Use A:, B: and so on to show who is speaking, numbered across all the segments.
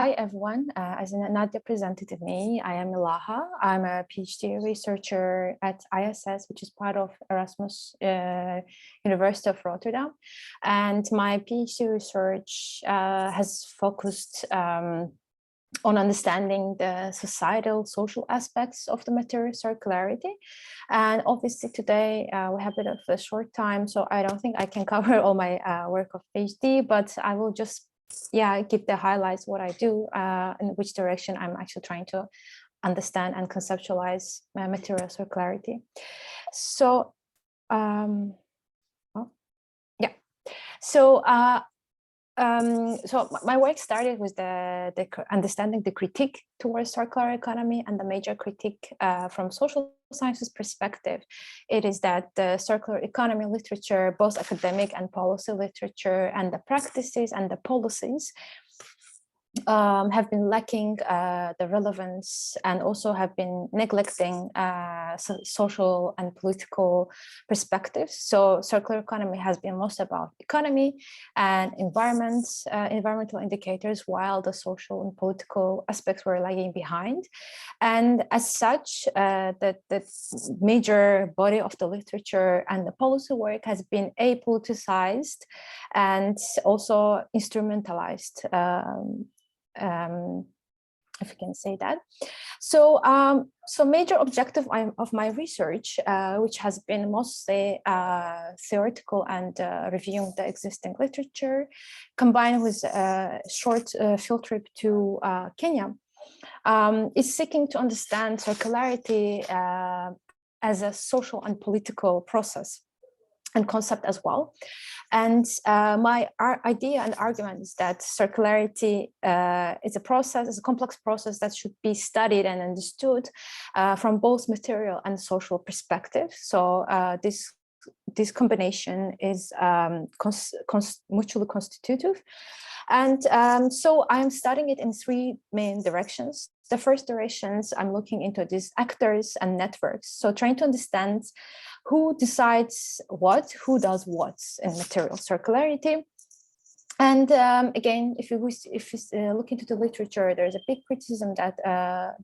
A: Hi, everyone. As Nadia presented me, I am Ilaha. I'm a PhD researcher at ISS, which is part of Erasmus University of Rotterdam. And my PhD research has focused on understanding the societal, social aspects of the material circularity. And obviously today we have a bit of a short time, so I don't think I can cover all my work of PhD, but I will just give the highlights what I do, in which direction I'm actually trying to understand and conceptualize material circularity. So, so my work started with the understanding the critique towards circular economy, and the major critique from social sciences perspective, it is that the circular economy literature, both academic and policy literature, and the practices and the policies have been lacking the relevance, and also have been neglecting social and political perspectives. So circular economy has been most about economy and environmental indicators, while the social and political aspects were lagging behind. And as such, the major body of the literature and the policy work has been apoliticized and also instrumentalized, if you can say that. So, so major objective of my research, which has been mostly theoretical and reviewing the existing literature, combined with a short field trip to Kenya, is seeking to understand circularity as a social and political process and concept as well. And my idea and argument is that circularity is a process, is a complex process that should be studied and understood from both material and social perspective. So this combination is mutually constitutive. And so I'm studying it in three main directions. The first directions, I'm looking into these actors and networks. So trying to understand who decides what, who does what in material circularity. And again, if you look into the literature, there's a big criticism that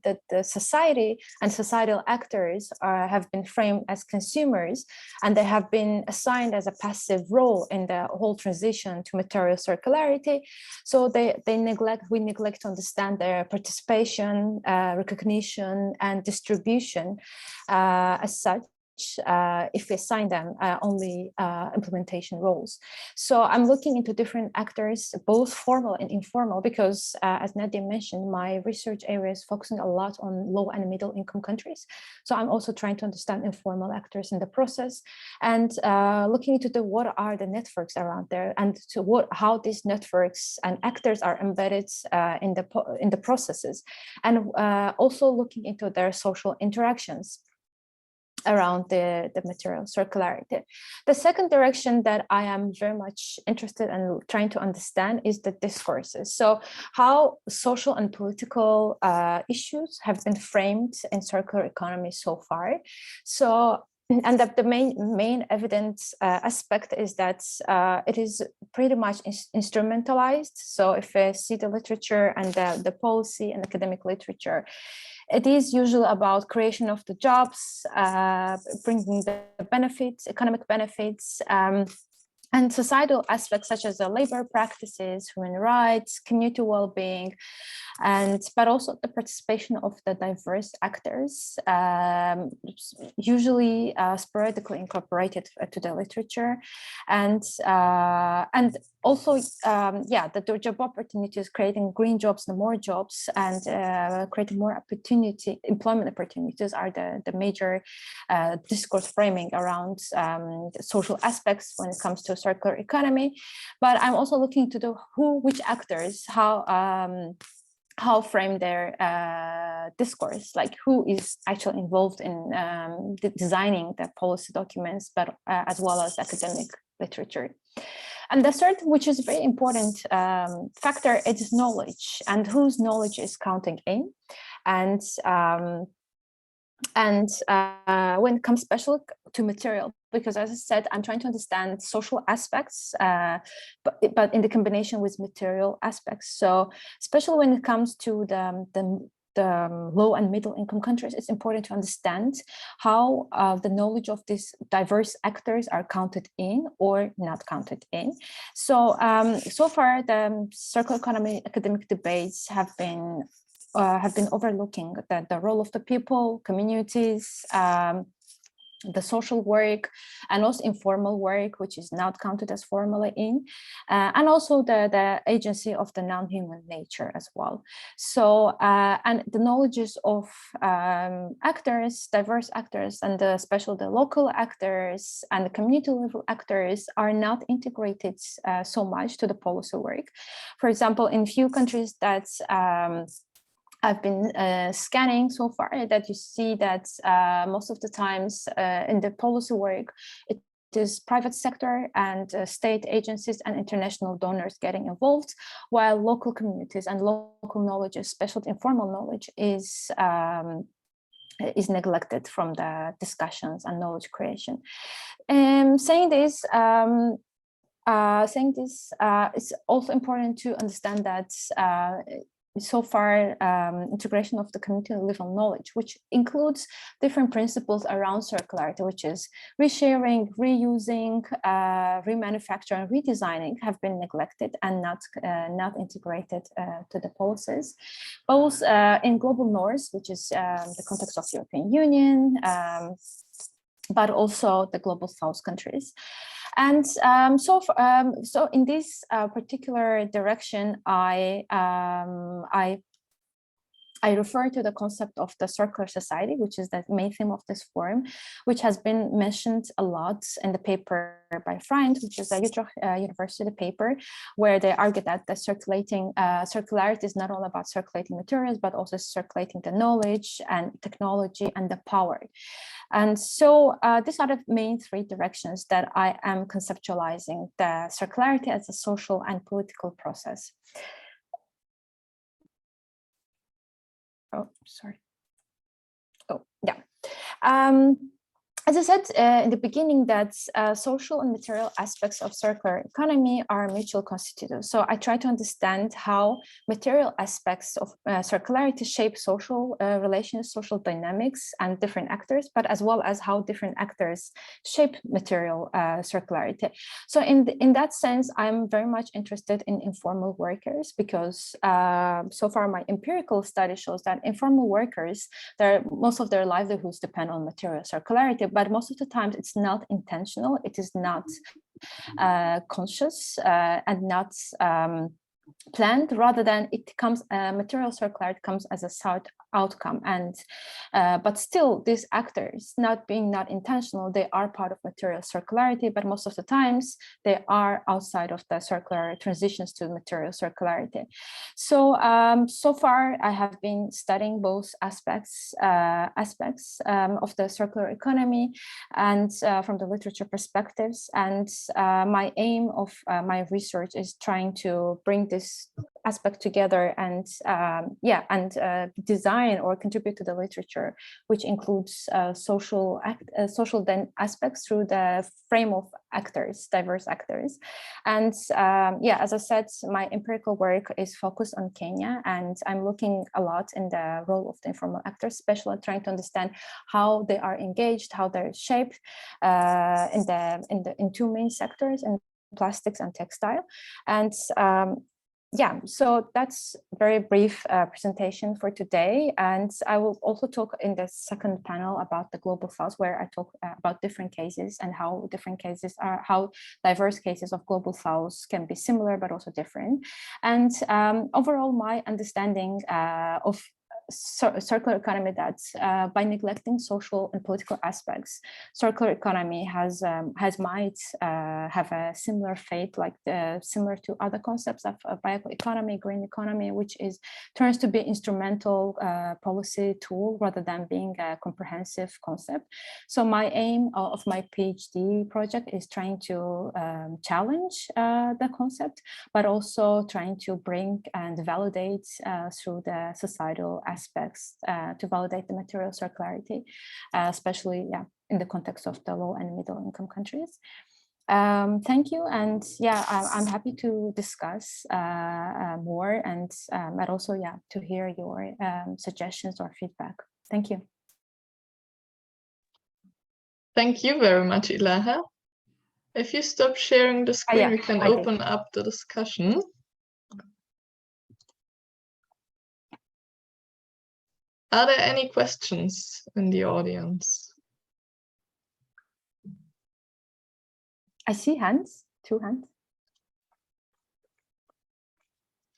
A: that the society and societal actors have been framed as consumers, and they have been assigned as a passive role in the whole transition to material circularity. So we neglect to understand their participation, recognition, and distribution as such. If we assign them only implementation roles. So I'm looking into different actors, both formal and informal, because as Nadia mentioned, my research area is focusing a lot on low and middle income countries. So I'm also trying to understand informal actors in the process, and looking into what are the networks around there, and how these networks and actors are embedded in the processes, and also looking into their social interactions around the material circularity. The second direction that I am very much interested in trying to understand is the discourses. So how social and political issues have been framed in circular economy so far. So, and the main evidence aspect is that it is pretty much instrumentalized. So if we see the literature and the policy and academic literature, it is usually about creation of the jobs, bringing the benefits, economic benefits, and societal aspects such as the labor practices, human rights, community well-being, but also the participation of the diverse actors, usually sporadically incorporated to the literature, and also the job opportunities, creating green jobs and more jobs, and creating more employment opportunities are the major discourse framing around social aspects when it comes to circular economy. But I'm also looking to which actors, how frame their discourse, like who is actually involved in designing the policy documents, but as well as academic literature. And the third, which is a very important factor, is knowledge, and whose knowledge is counting in. And when it comes especially to material, because, as I said, I'm trying to understand social aspects, but in the combination with material aspects. So especially when it comes to the low and middle income countries, it's important to understand how the knowledge of these diverse actors are counted in or not counted in. So so far, the circular economy academic debates have been overlooking the role of the people, communities, the social work, and also informal work, which is not counted as formally in, and also the agency of the non-human nature as well. So, and the knowledges of actors, diverse actors, and especially the local actors and the community level actors are not integrated so much to the policy work. For example, in few countries that I've been scanning so far, that you see that most of the times in the policy work, it is private sector and state agencies and international donors getting involved, while local communities and local knowledge, especially informal knowledge, is neglected from the discussions and knowledge creation. Saying this, it's also important to understand that so far, integration of the community level knowledge, which includes different principles around circularity, which is resharing, reusing, remanufacturing, redesigning, have been neglected and not integrated to the policies, both in global north, which is the context of European Union, but also the global south countries. And so in this particular direction, I refer to the concept of the circular society, which is the main theme of this forum, which has been mentioned a lot in the paper by Freund, which is a Utrecht University paper, where they argue that the circularity is not all about circulating materials, but also circulating the knowledge and technology and the power. And so these are the main three directions that I am conceptualizing the circularity as a social and political process. Oh, sorry. Oh, yeah. As I said in the beginning, that social and material aspects of circular economy are mutually constitutive. So I try to understand how material aspects of circularity shape social relations, social dynamics, and different actors, but as well as how different actors shape material circularity. So in that sense, I'm very much interested in informal workers, because so far my empirical study shows that informal workers, most of their livelihoods depend on material circularity, but most of the times it's not intentional, it is not conscious and not planned, rather than it comes, material circularity comes as a side outcome. And but still, these actors, not intentional, they are part of material circularity, but most of the times they are outside of the circular transitions to material circularity. So so far I have been studying both aspects of the circular economy, and from the literature perspectives, and my aim of my research is trying to bring this aspect together and design or contribute to the literature, which includes social aspects through the frame of actors, diverse actors. And as I said, my empirical work is focused on Kenya, and I'm looking a lot in the role of the informal actors, especially trying to understand how they are engaged, how they're shaped in two main sectors, in plastics and textile. And so that's a very brief presentation for today. And I will also talk in the second panel about the global south, where I talk about different cases and how diverse cases of global south can be similar, but also different. And overall, my understanding of circular economy, that by neglecting social and political aspects, circular economy might have a similar fate, like similar to other concepts of bioeconomy, green economy, which turns to be instrumental policy tool rather than being a comprehensive concept. So my aim of my PhD project is trying to challenge the concept, but also trying to bring and validate through the societal aspects to validate the material circularity, especially in the context of the low and middle income countries. Thank you, and yeah, I'm happy to discuss more, and also to hear your suggestions or feedback. Thank you.
B: Thank you very much, Ilaha. If you stop sharing the screen, we can open up the discussion. Are there any questions in the audience?
A: I see hands, 2 hands.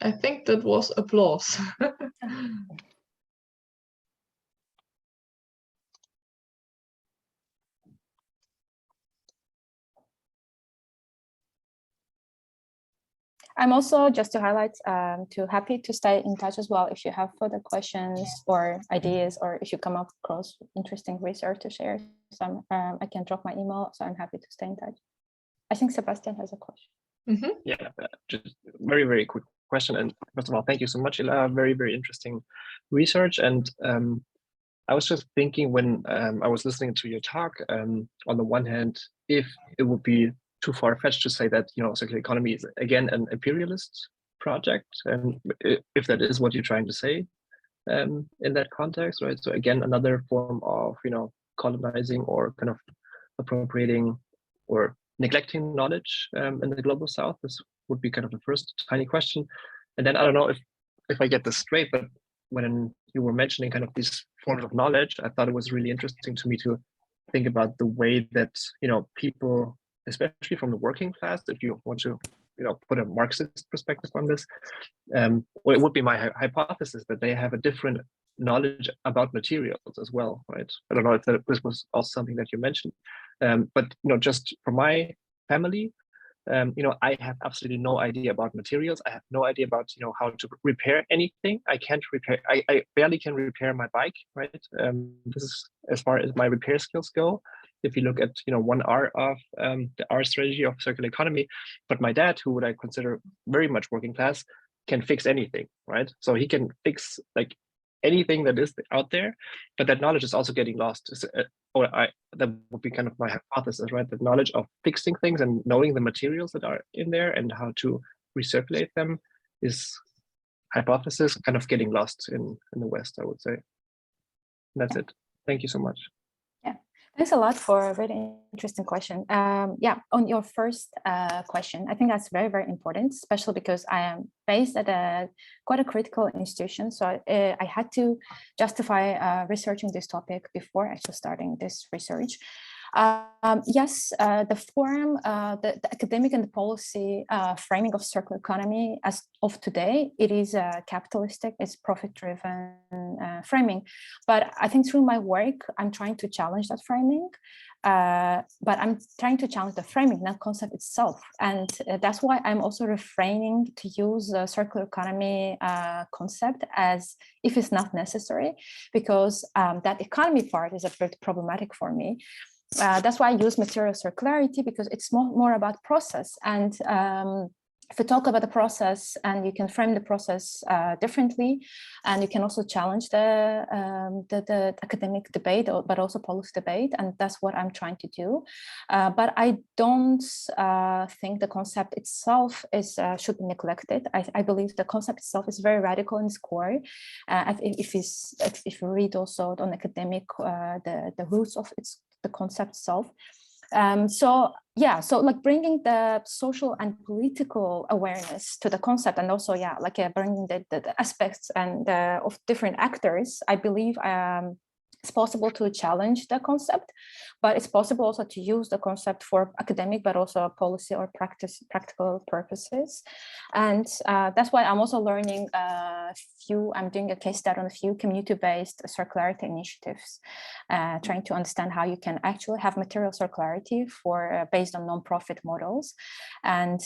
B: I think that was applause.
A: I'm also, just to highlight, happy to stay in touch as well if you have further questions or ideas, or if you come across interesting research to share. So I can drop my email, so I'm happy to stay in touch. I think Sebastian has a question.
C: Mm-hmm. Yeah, just very, very quick question. And first of all, thank you so much, Ilaha. Very, very interesting research. And I was just thinking when I was listening to your talk, on the one hand, if it would be too far-fetched to say that, you know, circular economy is again an imperialist project, and if that is what you're trying to say in that context, right? So again, another form of, you know, colonizing or kind of appropriating or neglecting knowledge in the global south. This would be kind of the first tiny question. And then I don't know if I get this straight, but when you were mentioning kind of these forms of knowledge, I thought it was really interesting to me to think about the way that, you know, people, especially from the working class, if you want to, you know, put a Marxist perspective on this, well, it would be my hypothesis that they have a different knowledge about materials as well, right? I don't know if this was also something that you mentioned, but, you know, just for my family, you know, I have absolutely no idea about materials. I have no idea about, you know, how to repair anything. I can't repair, I barely can repair my bike, right? This is as far as my repair skills go. If you look at, you know, 1R of the R strategy of circular economy, but my dad, who would I consider very much working class, can fix anything, right? So he can fix like anything that is out there, but that knowledge is also getting lost. That would be kind of my hypothesis, right? The knowledge of fixing things and knowing the materials that are in there and how to recirculate them is hypothesis kind of getting lost in the West, I would say. And that's it. Thank you so much.
A: Yeah, thanks a lot for a very interesting question. Yeah, on your first question, I think that's very, very important, especially because I am based at quite a critical institution. So I had to justify researching this topic before actually starting this research. Yes, the forum, the academic and the policy framing of circular economy as of today, it is capitalistic, it's profit-driven framing. But I think through my work, I'm trying to challenge that framing. But I'm trying to challenge the framing, not concept itself. And that's why I'm also refraining to use the circular economy concept as if it's not necessary, because that economy part is a bit problematic for me. That's why I use material circularity, because it's more about process. And if we talk about the process, and you can frame the process differently, and you can also challenge the academic debate, but also policy debate, and that's what I'm trying to do. But I don't think the concept itself should be neglected. I believe the concept itself is very radical in its core. If you read also on academic the roots of the concept itself. So like bringing the social and political awareness to the concept, and also bringing the aspects and of different actors, I believe it's possible to challenge the concept, but it's possible also to use the concept for academic, but also policy or practical purposes. And that's why I'm also learning I'm doing a case study on a few community-based circularity initiatives, trying to understand how you can actually have material circularity based on non-profit models. And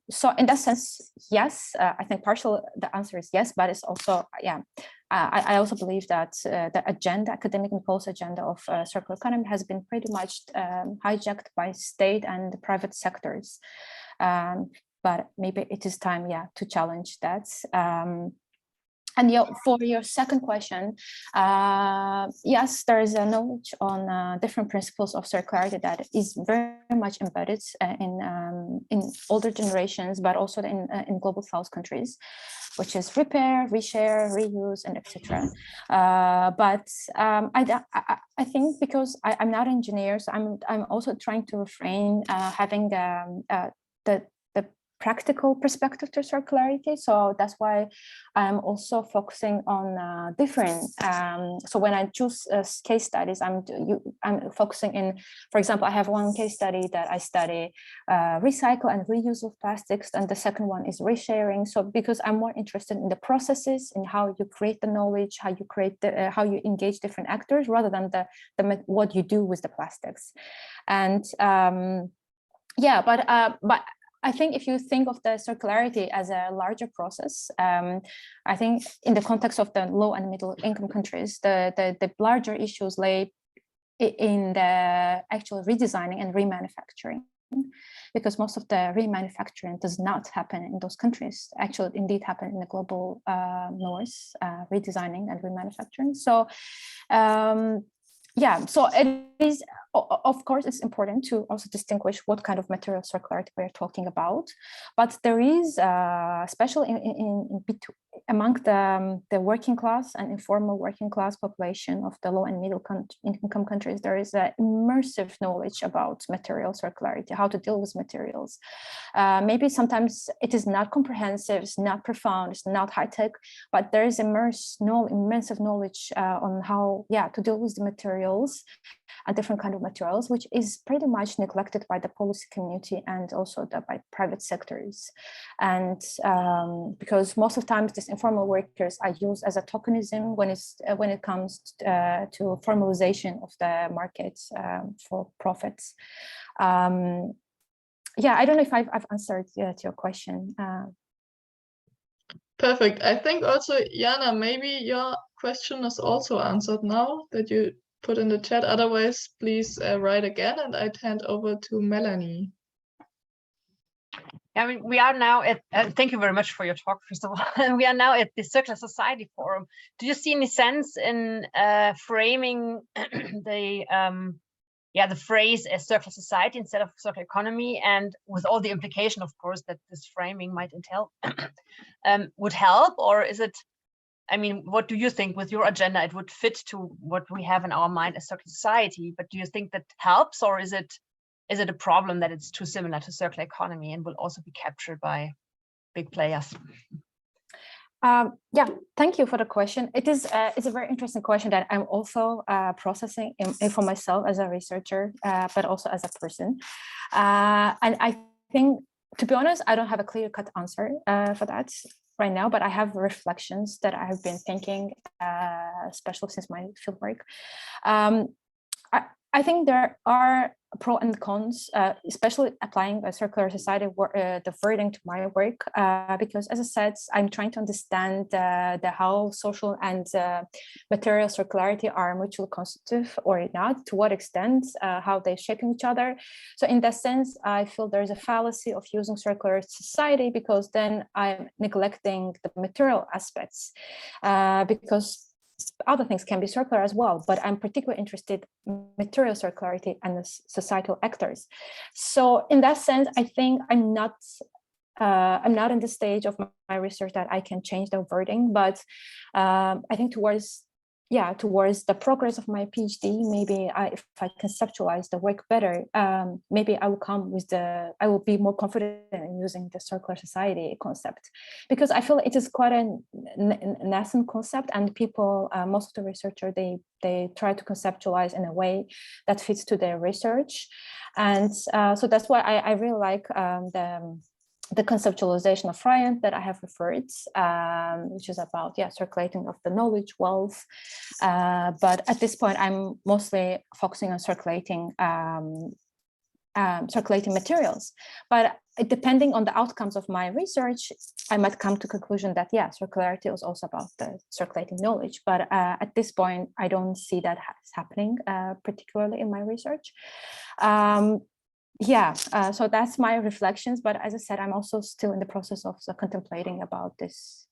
A: so in that sense, yes, I think the answer is yes, but it's also, I also believe that the agenda, academic and policy agenda of circular economy has been pretty much hijacked by state and private sectors. But maybe it is time, to challenge that. And for your second question, yes, there is a knowledge on different principles of circularity that is very much embedded in older generations, but also in global South countries, which is repair, reshare, reuse, and etc. But I think because I'm not an engineer, so I'm also trying to refrain having the practical perspective to circularity. So that's why I'm also focusing on different. So when I choose case studies, I'm focusing in, for example, I have one case study that I study recycle and reuse of plastics, and the second one is resharing. So because I'm more interested in the processes, in how you create the knowledge, how you create the, how you engage different actors, rather than the what you do with the plastics. And yeah, but I think if you think of the circularity as a larger process, I think in the context of the low and middle income countries, the larger issues lay in the actual redesigning and remanufacturing, because most of the remanufacturing does not happen in those countries. Actually, indeed happen in the global north, redesigning and remanufacturing. So yeah, so it is, of course, it's important to also distinguish what kind of material circularity we're talking about. But there is, especially among the working class and informal working class population of the low and middle income countries, there is an immersive knowledge about material circularity, how to deal with materials. Maybe sometimes it is not comprehensive, it's not profound, it's not high tech, but there is immense knowledge on how, yeah, to deal with the materials and different kind of materials, which is pretty much neglected by the policy community and also by private sectors. And because most of the times these informal workers are used as a tokenism when it comes to formalization of the markets for profits. Yeah, I don't know if I've answered to your question.
B: Perfect. I think also, Jana, maybe your question is also answered now that you put in the chat. Otherwise, please write again, and I'd hand over to Melanie.
D: I mean, we are now at, thank you very much for your talk, first of all. We are now at the Circular Society Forum. Do you see any sense in framing the phrase as circular society instead of circular economy, and with all the implication, of course, that this framing might entail, would help? Or is it, I mean, what do you think with your agenda? It would fit to what we have in our mind as circular society, but do you think that helps, or is it a problem that it's too similar to circular economy and will also be captured by big players?
A: Yeah, thank you for the question. It's a very interesting question that I'm also processing for myself as a researcher, but also as a person. And I think, to be honest, I don't have a clear-cut answer for that right now, but I have reflections that I have been thinking, especially since my fieldwork. I think there are pros and cons, especially applying a circular society the wording to my work, because, as I said, I'm trying to understand how social and material circularity are mutually constitutive or not, to what extent, how they're shaping each other. So in that sense, I feel there's a fallacy of using circular society, because then I'm neglecting the material aspects, because other things can be circular as well, but I'm particularly interested in material circularity and the societal actors. So in that sense, I think I'm not in the stage of my research that I can change the wording, but I think towards the progress of my PhD, maybe if I conceptualize the work better, maybe I will be more confident in using the circular society concept, because I feel it is quite a nascent concept, and people, most of the researchers, they try to conceptualize in a way that fits to their research. And so that's why I really like the conceptualization of Ryan that I have referred, which is about circulating of the knowledge wealth. But at this point, I'm mostly focusing on circulating materials. But depending on the outcomes of my research, I might come to the conclusion that circularity is also about the circulating knowledge. But at this point, I don't see that happening particularly in my research. So that's my reflections, but as I said, I'm also still in the process of contemplating about this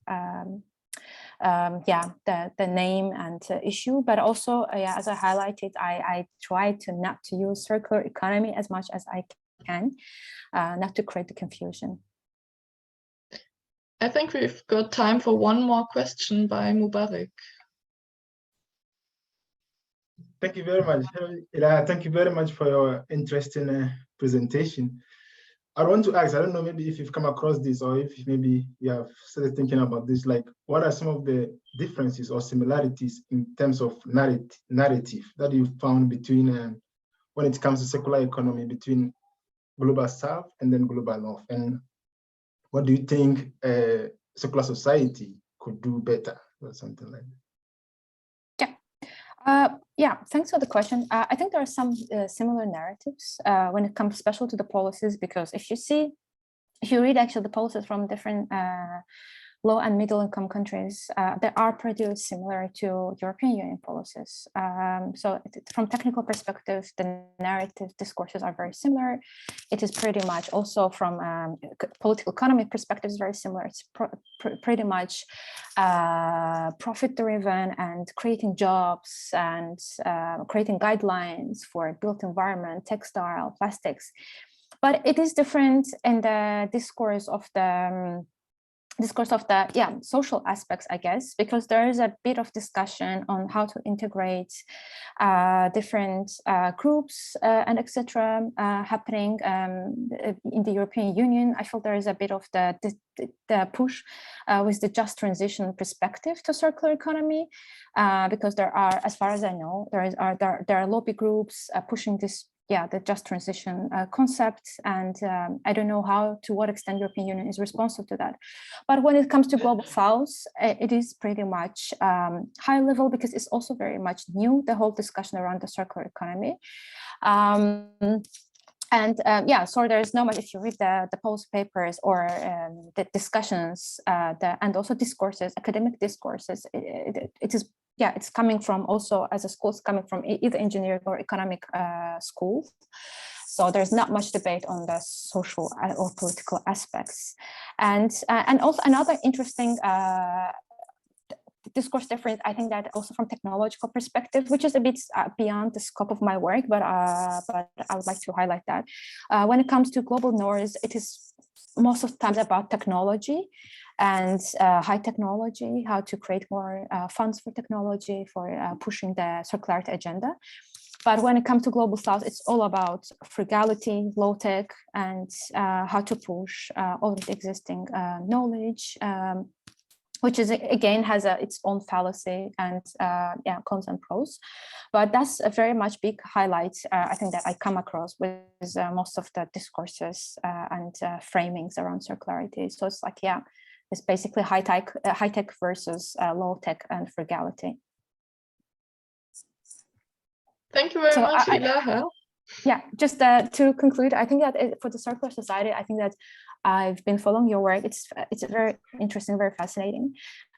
A: the name and issue, but also as I highlighted, I try to not to use circular economy as much as I can, not to create the confusion.
B: I think we've got time for one more question by Mubarak.
E: Thank you very much. Ilaha, thank you very much for your interesting presentation. I want to ask, I don't know, maybe if you've come across this or if maybe you have started thinking about this, like what are some of the differences or similarities in terms of narrative that you found between, when it comes to circular economy, between global South and then global North? And what do you think circular society could do better or something like that?
A: Yeah, thanks for the question. I think there are some similar narratives when it comes especially to the policies, because if you read actually the policies from different low and middle income countries, they are pretty similar to European Union policies. So from technical perspective, the narrative discourses are very similar. It is pretty much also from political economy perspective is very similar. It's pretty much profit driven and creating jobs and creating guidelines for built environment, textile, plastics. But it is different in the discourse of the social aspects, I guess, because there is a bit of discussion on how to integrate different groups and etc. Happening in the European Union. I feel there is a bit of the push with the just transition perspective to circular economy, because there are, as far as I know, there are lobby groups pushing this. The just transition concept, and I don't know to what extent European Union is responsive to that. But when it comes to global South, it is pretty much high level, because it's also very much new, the whole discussion around the circular economy. So there is no much, if you read the policy papers or the discussions and also discourses, academic discourses, it is it's coming from also as a school, it's coming from either engineering or economic schools. So there's not much debate on the social or political aspects. And also another interesting discourse difference, I think that also from technological perspective, which is a bit beyond the scope of my work, but I would like to highlight that. When it comes to global north, it is most of the time about technology and high technology, how to create more funds for technology, for pushing the circularity agenda. But when it comes to global South, it's all about frugality, low tech, and how to push all of the existing knowledge, which is again has its own fallacy and cons and pros. But that's a very much big highlight, I think, that I come across with most of the discourses and framings around circularity. So it's like, it's basically high tech versus low tech and frugality.
B: Thank you very much, Ilaha.
A: Just to conclude, I think that for the circular society, I think that I've been following your work. It's very interesting, very fascinating.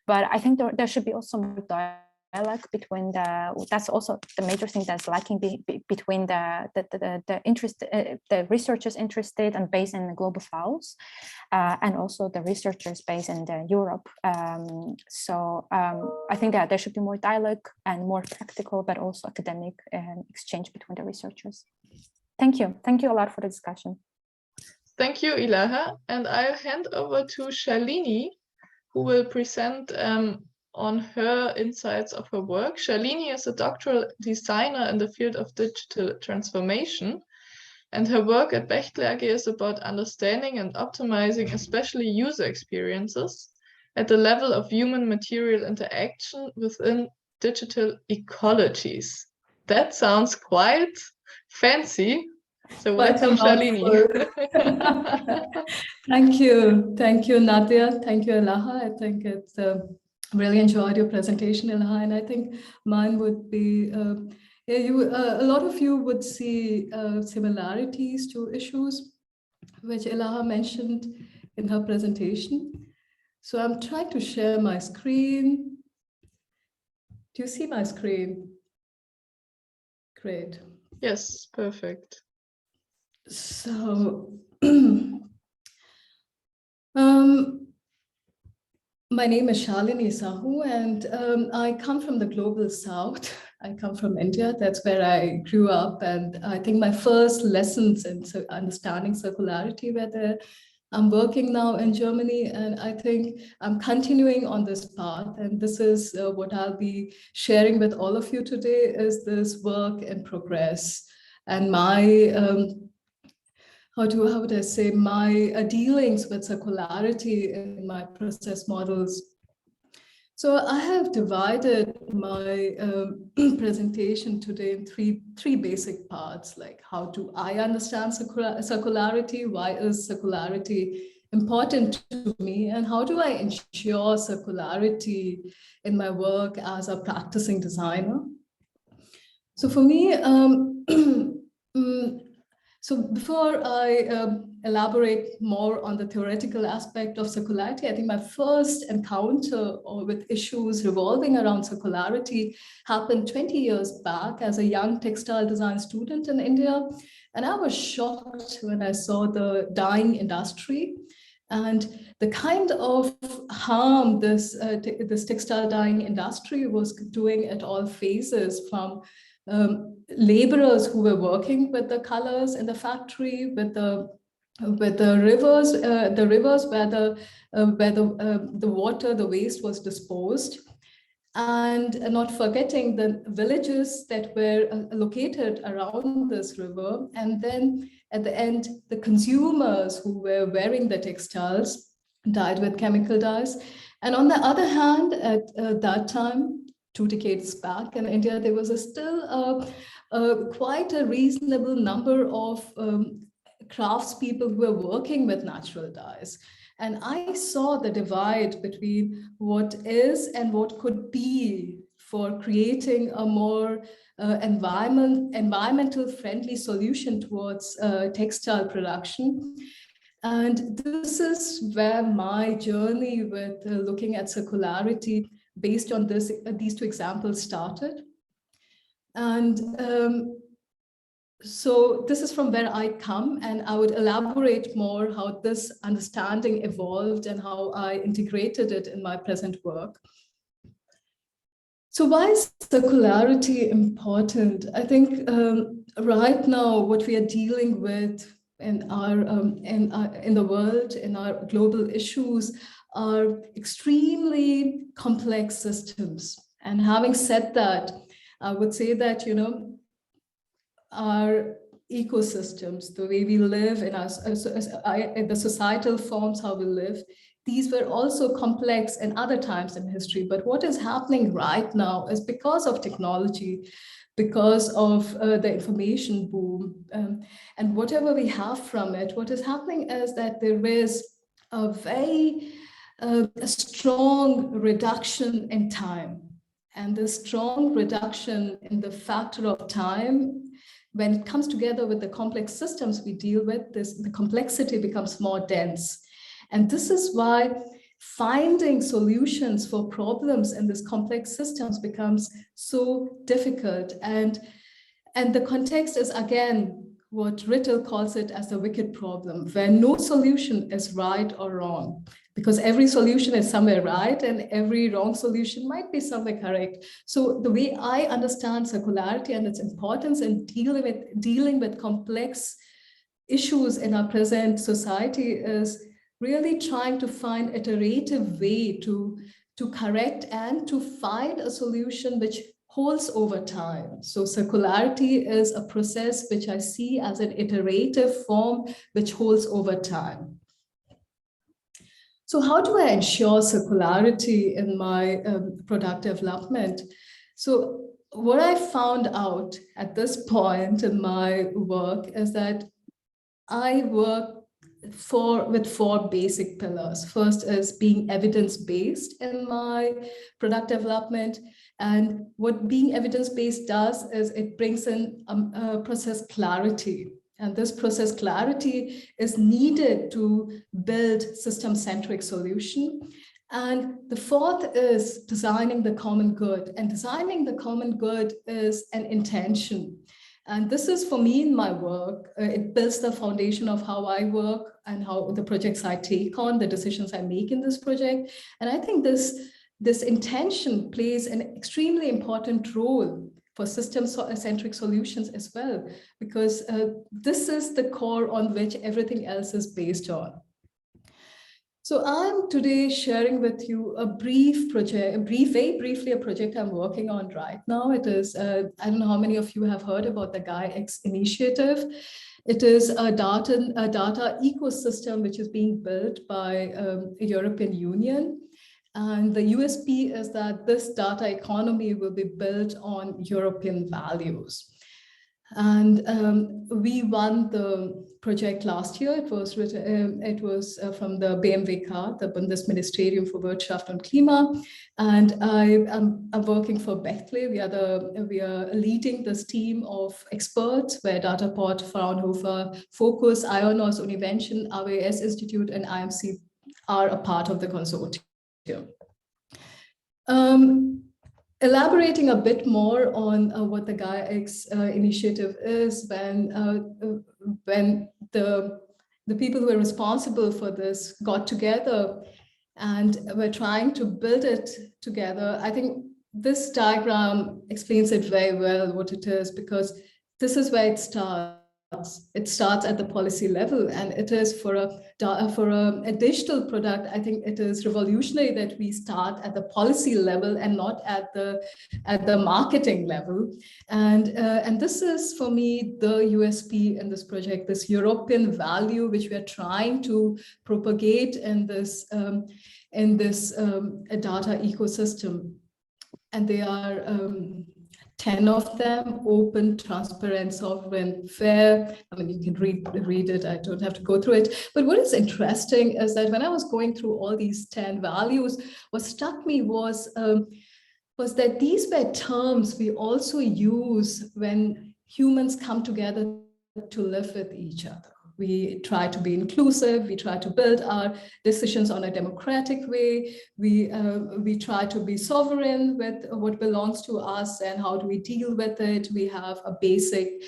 A: But I think there should be also more dialogue between that's also the major thing that's lacking between the researchers interested and based in the global South, and also the researchers based in Europe. I think that there should be more dialogue and more practical, but also academic exchange between the researchers. Thank you a lot for the discussion.
B: Thank you, Ilaha. And I'll hand over to Shalini, who will present on her insights of her work. Shalini is a doctoral designer in the field of digital transformation, and her work at Bechtle AG is about understanding and optimizing especially user experiences at the level of human-material interaction within digital ecologies. That sounds quite fancy. So welcome, Shalini.
F: Thank you, Nadia. Thank you, Ilaha. I think it's really enjoyed your presentation, Ilaha, and I think mine would be. A lot of you would see similarities to issues which Ilaha mentioned in her presentation. So I'm trying to share my screen. Do you see my screen? Great.
B: Yes, perfect.
F: So My name is Shalini Shahoo, and I come from the global south. I come from India. That's where I grew up. And I think my first lessons in understanding circularity were there. I'm working now in Germany, and I think I'm continuing on this path. And this is what I'll be sharing with all of you today, is this work in progress. And my how would I say, my dealings with circularity in my process models. So I have divided my presentation today in three basic parts, like how do I understand circularity, why is circularity important to me, and how do I ensure circularity in my work as a practicing designer. So for me, so before I elaborate more on the theoretical aspect of circularity, I think my first encounter with issues revolving around circularity happened 20 years back as a young textile design student in India. And I was shocked when I saw the dyeing industry and the kind of harm this textile dyeing industry was doing at all phases, from laborers who were working with the colors in the factory, with the rivers, where the water, the waste was disposed, and not forgetting the villages that were located around this river, and then at the end, the consumers who were wearing the textiles dyed with chemical dyes. And on the other hand, at that time, 2 decades back in India, there was still quite a reasonable number of craftspeople who were working with natural dyes. And I saw the divide between what is and what could be for creating a more environmental friendly solution towards textile production. And this is where my journey with looking at circularity based on these 2 examples started. And so this is from where I come, and I would elaborate more how this understanding evolved and how I integrated it in my present work. So why is circularity important? I think right now what we are dealing with in the world, in our global issues, are extremely complex systems. And having said that, I would say that, our ecosystems, the way we live in the societal forms, how we live, these were also complex in other times in history. But what is happening right now is because of technology, because of the information boom, and whatever we have from it, what is happening is that there is a very strong reduction in time. And the strong reduction in the factor of time, when it comes together with the complex systems we deal with, the complexity becomes more dense. And this is why finding solutions for problems in these complex systems becomes so difficult. And the context is, again, what Rittel calls it as the wicked problem, where no solution is right or wrong, because every solution is somewhere right and every wrong solution might be somewhere correct. So the way I understand circularity and its importance in dealing with complex issues in our present society is really trying to find an iterative way to correct and to find a solution which holds over time. So circularity is a process which I see as an iterative form which holds over time. So how do I ensure circularity in my product development? So what I found out at this point in my work is that I work with 4 basic pillars. First is being evidence-based in my product development. And what being evidence-based does is it brings in process clarity. And this process clarity is needed to build system-centric solution. And the 4th is designing the common good. And designing the common good is an intention. And this is for me in my work, it builds the foundation of how I work and how the projects I take on, the decisions I make in this project. And I think this intention plays an extremely important role for system-centric solutions as well, because this is the core on which everything else is based on. So I'm today sharing with you a brief project, very briefly, a project I'm working on right now. It is, I don't know how many of you have heard about the GaiaX initiative. It is a data ecosystem which is being built by the European Union. And the USP is that this data economy will be built on European values. And we won the project last year. It was from the BMWK, the Bundesministerium für Wirtschaft und Klima, and I'm working for Bechtle. We are leading this team of experts where Dataport, Fraunhofer, Focus, IONOS, Univention, AWS Institute, and IMC are a part of the consortium. Elaborating a bit more on what the GaiaX initiative is, when the people who were responsible for this got together and were trying to build it together, I think this diagram explains it very well what it is, because this is where it starts. It starts at the policy level, and it is for a digital product. I think it is revolutionary that we start at the policy level and not at the marketing level. And this is for me the USP in this project, this European value which we are trying to propagate in this data ecosystem. And they are 10 of them: open, transparent, sovereign, fair. I mean, you can read it. I don't have to go through it. But what is interesting is that when I was going through all these 10 values, what struck me was that these were terms we also use when humans come together to live with each other. We try to be inclusive. We try to build our decisions on a democratic way. We try to be sovereign with what belongs to us and how do we deal with it. We have a basic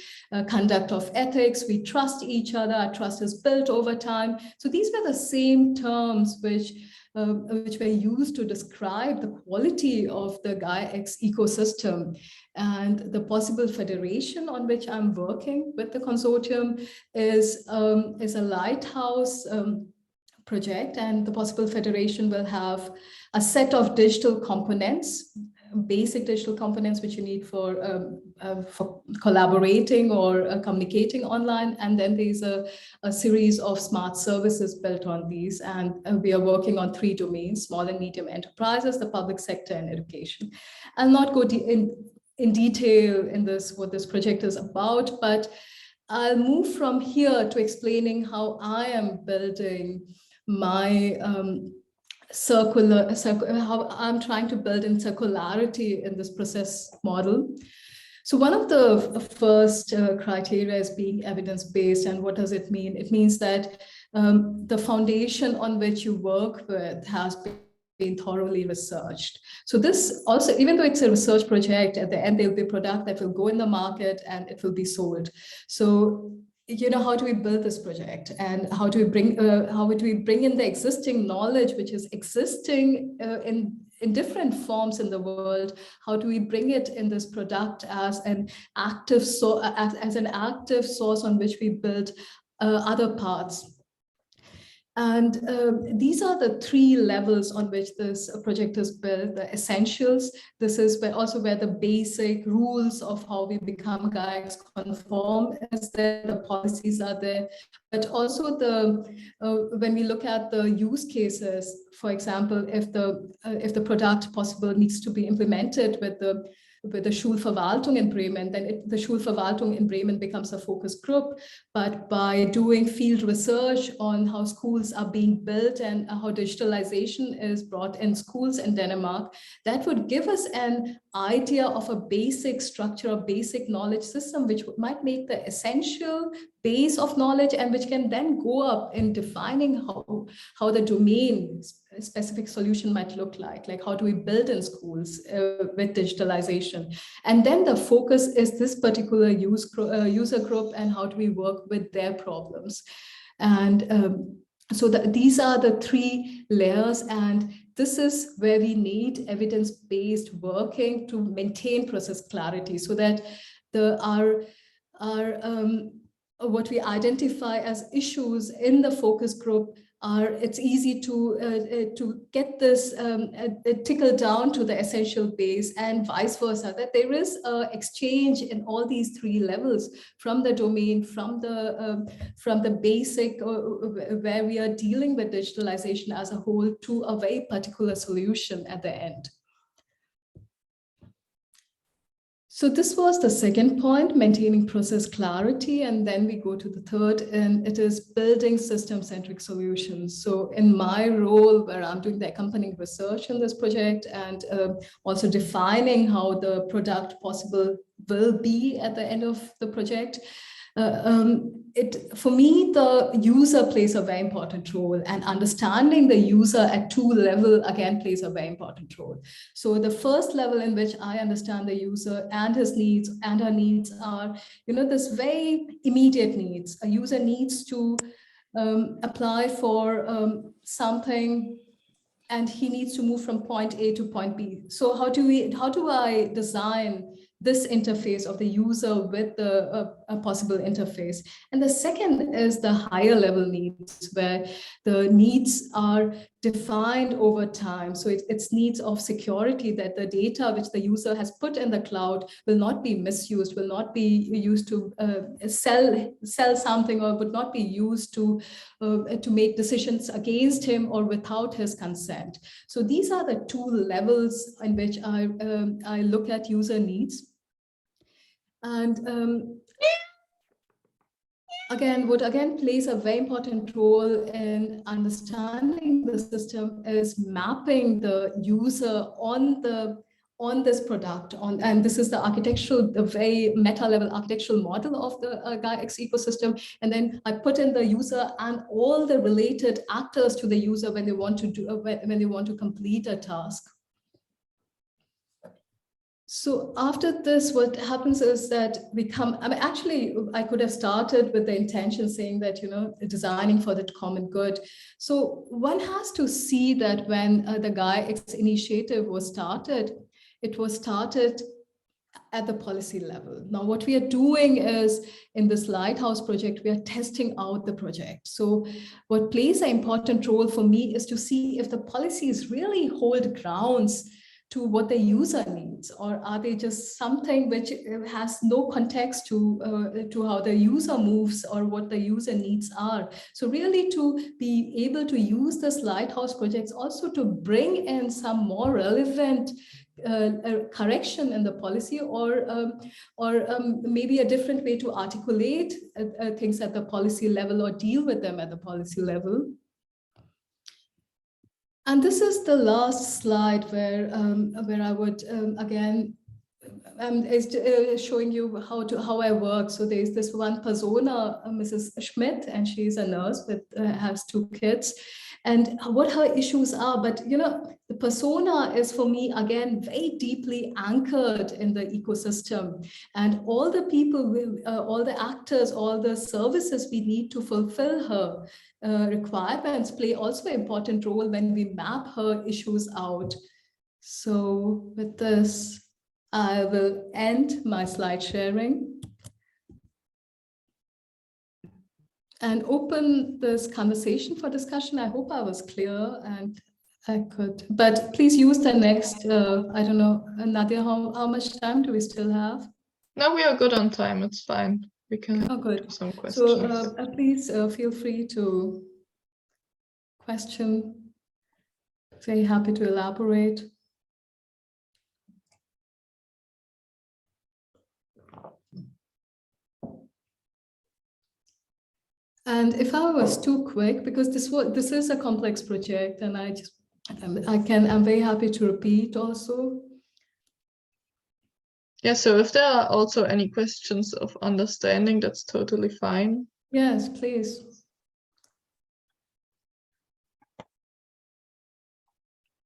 F: conduct of ethics. We trust each other. Our trust is built over time. So these were the same terms which were used to describe the quality of the GaiaX ecosystem. And the possible federation on which I'm working with the consortium is a lighthouse project, and the possible federation will have a set of digital components, basic digital components which you need for collaborating or communicating online, and then there's a series of smart services built on these. And we are working on 3 domains: small and medium enterprises, the public sector, and education. I'll not go in detail in what this project is about, but I'll move from here to explaining how I am building my how I'm trying to build in circularity in this process model. So one of the first criteria is being evidence-based. And what does it mean? It means that the foundation on which you work with has been thoroughly researched. So this also, even though it's a research project, at the end there'll be a product that will go in the market and it will be sold. So, you know, how do we build this project, and how do we bring in the existing knowledge which is existing in different forms in the world? How do we bring it in this product as an active source on which we build other parts? And these are the 3 levels on which this project is built: the essentials. This is also where the basic rules of how we become GaiaX conform is there, the policies are there, but also when we look at the use cases, for example, if the product possible needs to be implemented with the Schulverwaltung in Bremen, then the Schulverwaltung in Bremen becomes a focus group. But by doing field research on how schools are being built and how digitalization is brought in schools in Denmark, that would give us an idea of a basic structure, a basic knowledge system, which might make the essential base of knowledge, and which can then go up in defining how the domain specific solution might look like how do we build in schools with digitalization. And then the focus is this particular user group and how do we work with their problems. And so these are the three layers, and this is where we need evidence-based working to maintain process clarity, so that what we identify as issues in the focus group it's easy to get this tickle down to the essential base, and vice versa, that there is an exchange in all these three levels, from the domain, from the basic where we are dealing with digitalization as a whole, to a very particular solution at the end. So this was the second point, maintaining process clarity. And then we go to the third, and it is building system-centric solutions. So in my role, where I'm doing the accompanying research in this project, and also defining how the product possible will be at the end of the project, for me, the user plays a very important role, and understanding the user at two levels again plays a very important role. So the first level in which I understand the user and his needs and her needs are, this very immediate needs. A user needs to apply for something, and he needs to move from point A to point B. So how do I design this interface of the user with the possible interface? And the second is the higher level needs, where the needs are defined over time. So it's needs of security, that the data which the user has put in the cloud will not be misused, will not be used to sell something, or would not be used to make decisions against him or without his consent. So these are the two levels in which I look at user needs. And what plays a very important role in understanding the system is mapping the user on this product, and this is the very meta-level architectural model of the GaiaX ecosystem. And then I put in the user and all the related actors to the user when they want to complete a task. So after this, what happens is that I could have started with the intention saying that, designing for the common good. So one has to see that when the GaiaX initiative was started, it was started at the policy level. Now, what we are doing is, in this Lighthouse project, we are testing out the project. So what plays an important role for me is to see if the policies really hold grounds to what the user needs, or are they just something which has no context to how the user moves or what the user needs are. So really to be able to use this Lighthouse projects also to bring in some more relevant correction in the policy, or maybe a different way to articulate things at the policy level, or deal with them at the policy level. And this is the last slide where I would showing you how I work. So there's this one persona, Mrs. Schmidt, and she's a nurse with has 2 kids, and what her issues are. But the persona is, for me, again, very deeply anchored in the ecosystem, and all the people, all the actors, all the services we need to fulfill her requirements play also an important role when we map her issues out. So with this, I will end my slide sharing and open this conversation for discussion. I hope I was clear and I could, but please use the next, I don't know, Nadia, how much time do we still have?
B: No, we are good on time. It's fine. We can
F: good.
B: some questions.
F: So please feel free to question. Very happy to elaborate. And if I was too quick, because this is a complex project, and I'm very happy to repeat also.
B: Yeah, so if there are also any questions of understanding, that's totally fine.
F: Yes, please.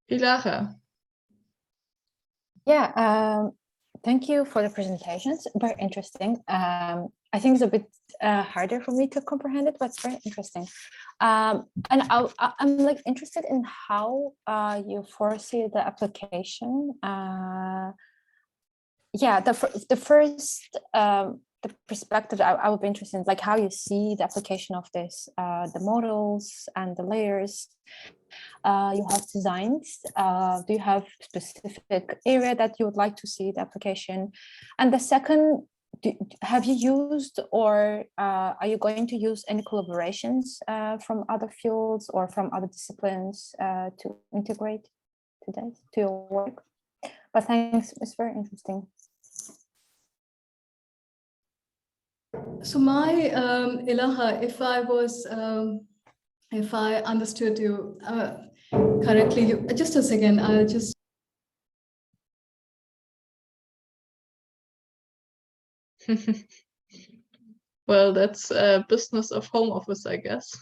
B: Ilaha.
A: Yeah, thank you for the presentations. Very interesting. I think it's a bit harder for me to comprehend it, but it's very interesting. And I'm like interested in how you foresee the application. Yeah, the first the perspective I would be interested in, like how you see the application of this, the models and the layers you have designed. Do you have specific area that you would like to see the application? And the second, have you used or are you going to use any collaborations from other fields or from other disciplines to integrate to your work? But thanks, it's very interesting.
F: So my Ilaha, if I understood you correctly, just a second, I'll just.
B: Well, that's a business of home office, I guess.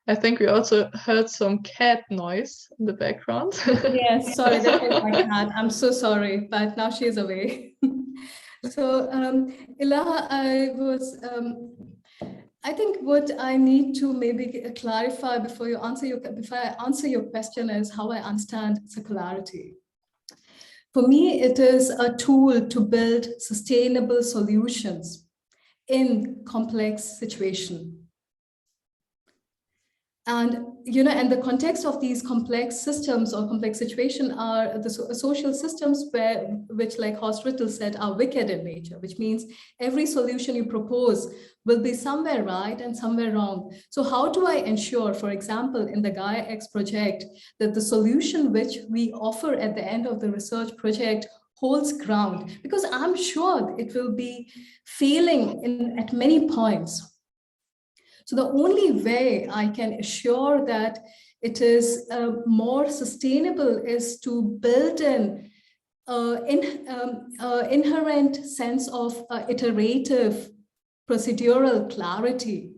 B: I think we also heard some cat noise in the background.
F: Yes, sorry, that was my cat. I'm so sorry, but now she's away. So, Ilaha, I think what I need to maybe clarify before I answer your question is how I understand circularity. For me, it is a tool to build sustainable solutions in complex situations. And, and the context of these complex systems or complex situations are the social systems which, like Horst Rittel said, are wicked in nature, which means every solution you propose will be somewhere right and somewhere wrong. So how do I ensure, for example, in the Gaia X project, that the solution which we offer at the end of the research project holds ground? Because I'm sure it will be failing at many points. So the only way I can assure that it is more sustainable is to build in inherent sense of iterative procedural clarity.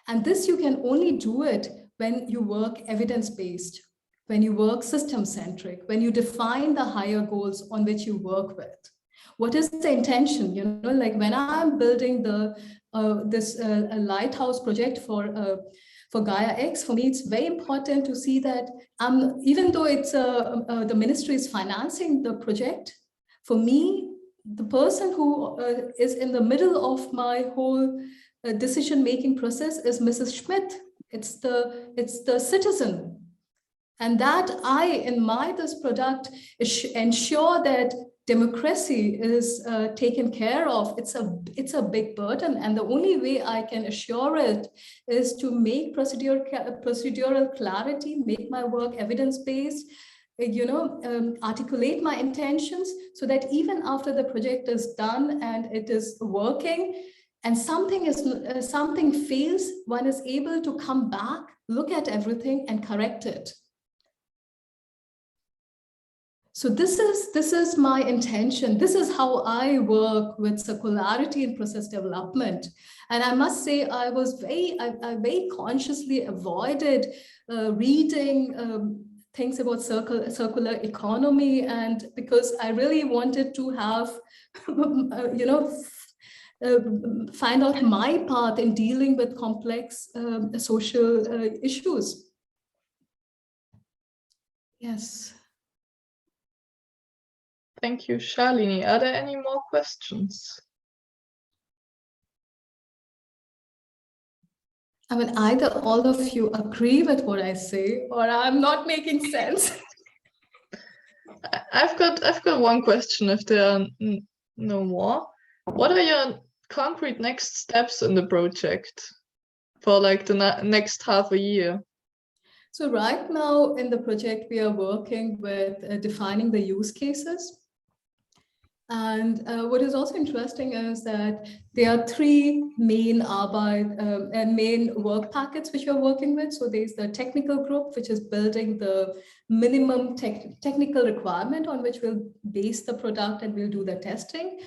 F: And this you can only do it when you work evidence-based, when you work system-centric, when you define the higher goals on which you work with. What is the intention? Like when I'm building this lighthouse project for Gaia X, for me, it's very important to see that even though it's the ministry is financing the project, for me, the person who is in the middle of my whole decision-making process is Mrs. Schmidt. It's the citizen. And that in this product, ensure that democracy is taken care of. It's a big burden, and the only way I can assure it is to make procedural clarity, make my work evidence-based, articulate my intentions, so that even after the project is done and it is working, and something fails, one is able to come back, look at everything, and correct it. So this is my intention. This is how I work with circularity in process development. And I must say, I very consciously avoided reading things about circular economy, and because I really wanted to have, find out my path in dealing with complex social issues. Yes.
B: Thank you, Shalini. Are there any more questions?
F: I mean, either all of you agree with what I say, or I'm not making sense.
B: I've got one question if there are no more. What are your concrete next steps in the project for like the next half a year?
F: So right now in the project, we are working with defining the use cases. And what is also interesting is that there are three main main work packets which we're working with. So there's the technical group, which is building the minimum technical requirement on which we'll base the product and we'll do the testing.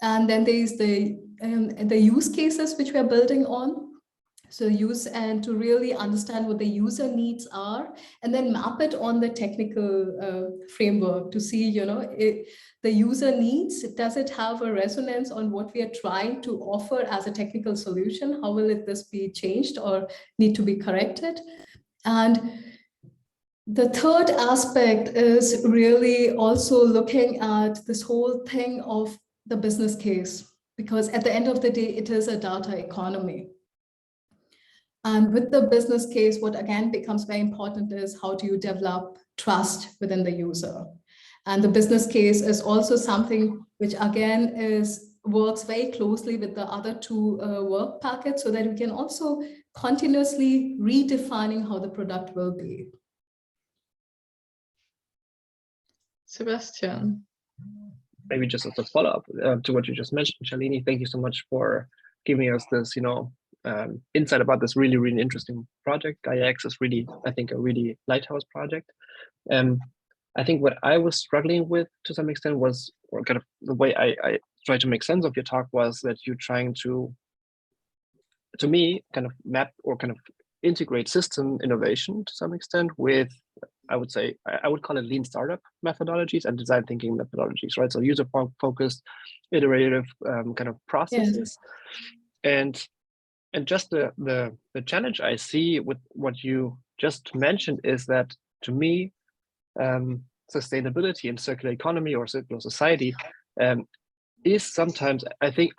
F: And then there's the use cases which we're building on. So use and to really understand what the user needs are, and then map it on the technical framework to see, the user needs, does it have a resonance on what we are trying to offer as a technical solution? How will this be changed or need to be corrected? And the third aspect is really also looking at this whole thing of the business case, because at the end of the day, it is a data economy. And with the business case, what again becomes very important is how do you develop trust within the user? And the business case is also something which again works very closely with the other two work packets, so that we can also continuously redefining how the product will be.
B: Sebastian.
C: Maybe just as a follow-up to what you just mentioned, Shalini, thank you so much for giving us this, insight about this really, really interesting project. GaiaX is really, I think, a really lighthouse project. I think what I was struggling with to some extent was, or kind of the way I tried to make sense of your talk was that you're trying to me, kind of map or kind of integrate system innovation to some extent with, I would say, I would call it lean startup methodologies and design thinking methodologies, right? So user-focused, iterative kind of processes. Yes. And just the challenge I see with what you just mentioned is that, to me, sustainability and circular economy or circular society is sometimes, I think,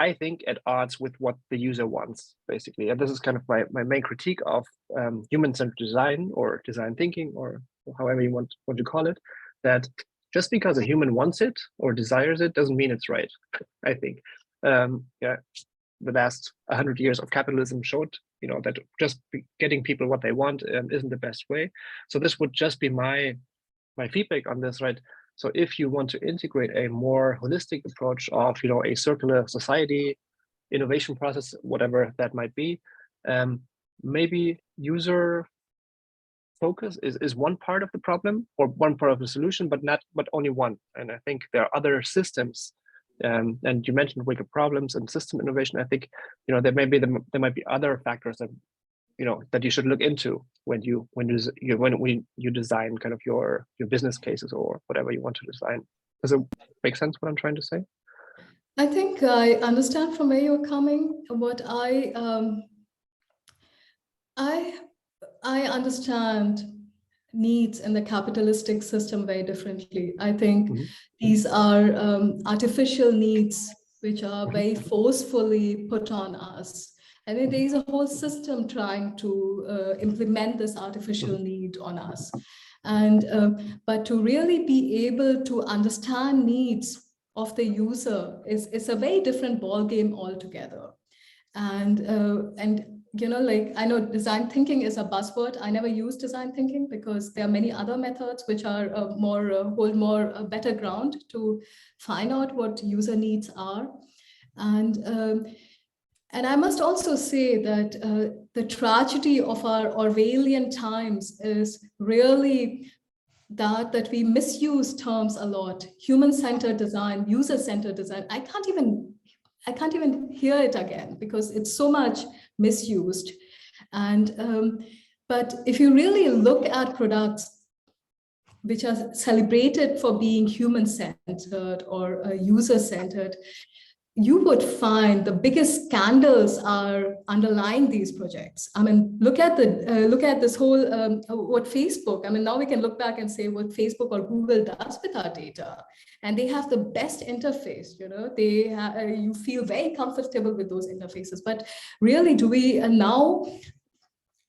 C: at odds with what the user wants, basically. And this is kind of my main critique of human-centered design or design thinking, or however you want to call it, that just because a human wants it or desires it doesn't mean it's right, I think. The last 100 years of capitalism showed, that just getting people what they want isn't the best way. So this would just be my feedback on this, right? So if you want to integrate a more holistic approach of, a circular society, innovation process, whatever that might be, maybe user focus is one part of the problem or one part of the solution, but only one. And I think there are other systems. And you mentioned wicked problems and system innovation. I think there might be other factors that that you should look into when you design kind of your business cases or whatever you want to design. Does it make sense what I'm trying to say?
F: I think I understand from where you're coming. What I understand needs in the capitalistic system very differently. I think these are artificial needs which are very forcefully put on us. I think there is a whole system trying to implement this artificial need on us. And but to really be able to understand needs of the user is a very different ball game altogether. And I know design thinking is a buzzword. I never use design thinking because there are many other methods which are hold more better ground to find out what user needs are. And I must also say that the tragedy of our Orwellian times is really that we misuse terms a lot. Human-centered design, user-centered design. I can't even hear it again because it's so much misused. And but if you really look at products which are celebrated for being human-centered or user-centered, you would find the biggest scandals are underlying these projects. I mean, look at this whole what Facebook. I mean, now we can look back and say what Facebook or Google does with our data, and they have the best interface. You feel very comfortable with those interfaces. But really, do we now?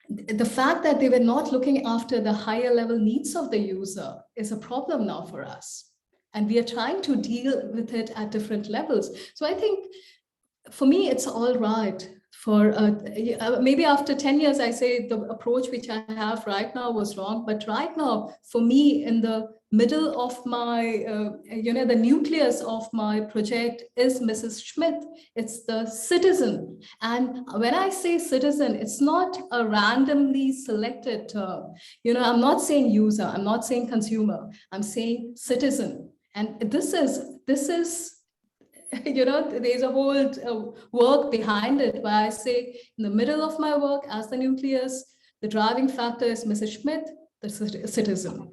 F: The fact that they were not looking after the higher level needs of the user is a problem now for us. And we are trying to deal with it at different levels. So I think for me, it's all right. For maybe after 10 years, I say the approach which I have right now was wrong. But right now, for me, in the middle of my, the nucleus of my project is Mrs. Schmidt. It's the citizen. And when I say citizen, it's not a randomly selected term. I'm not saying user, I'm not saying consumer, I'm saying citizen. And this is there's a whole work behind it where I say in the middle of my work as the nucleus, the driving factor is Mrs. Schmidt, the citizen.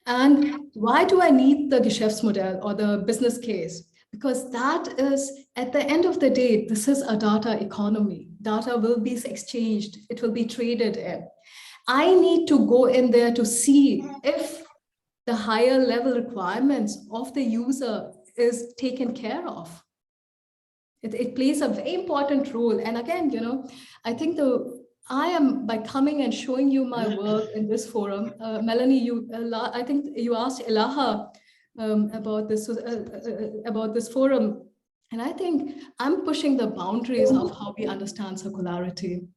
F: And why do I need the Geschäftsmodell or the business case? Because that is, at the end of the day, this is a data economy. Data will be exchanged. It will be traded in. I need to go in there to see if the higher level requirements of the user is taken care of. It plays a very important role. And again, I think I am, by coming and showing you my work in this forum, Melanie, I think you asked Ilaha about this forum. And I think I'm pushing the boundaries of how we understand circularity.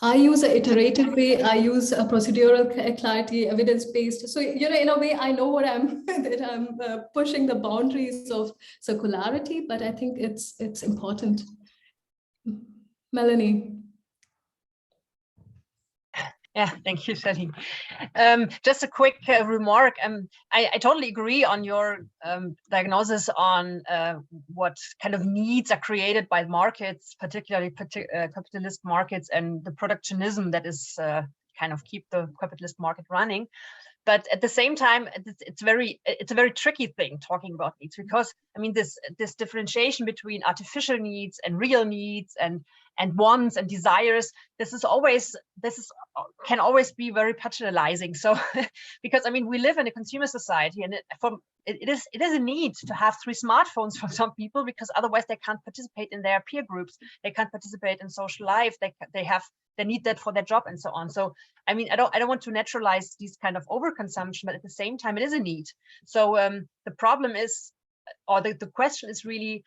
F: I use an iterative way. I use a procedural clarity, evidence-based. So, in a way, I know what I'm pushing the boundaries of circularity, but I think it's important. Melanie.
D: Yeah, thank you, Shalini. Just a quick remark. I totally agree on your diagnosis on what kind of needs are created by markets, particularly capitalist markets, and the protectionism that is kind of keep the capitalist market running. But at the same time, it's a very tricky thing talking about needs, because I mean this differentiation between artificial needs and real needs and wants and desires, can always be very paternalizing. So because I mean we live in a consumer society, and it is a need to have 3 smartphones for some people, because otherwise they can't participate in their peer groups, they can't participate in social life, they need that for their job and so on. So I mean, I don't want to naturalize these kind of overconsumption, but at the same time, it is a need. So the problem is, or the question is really,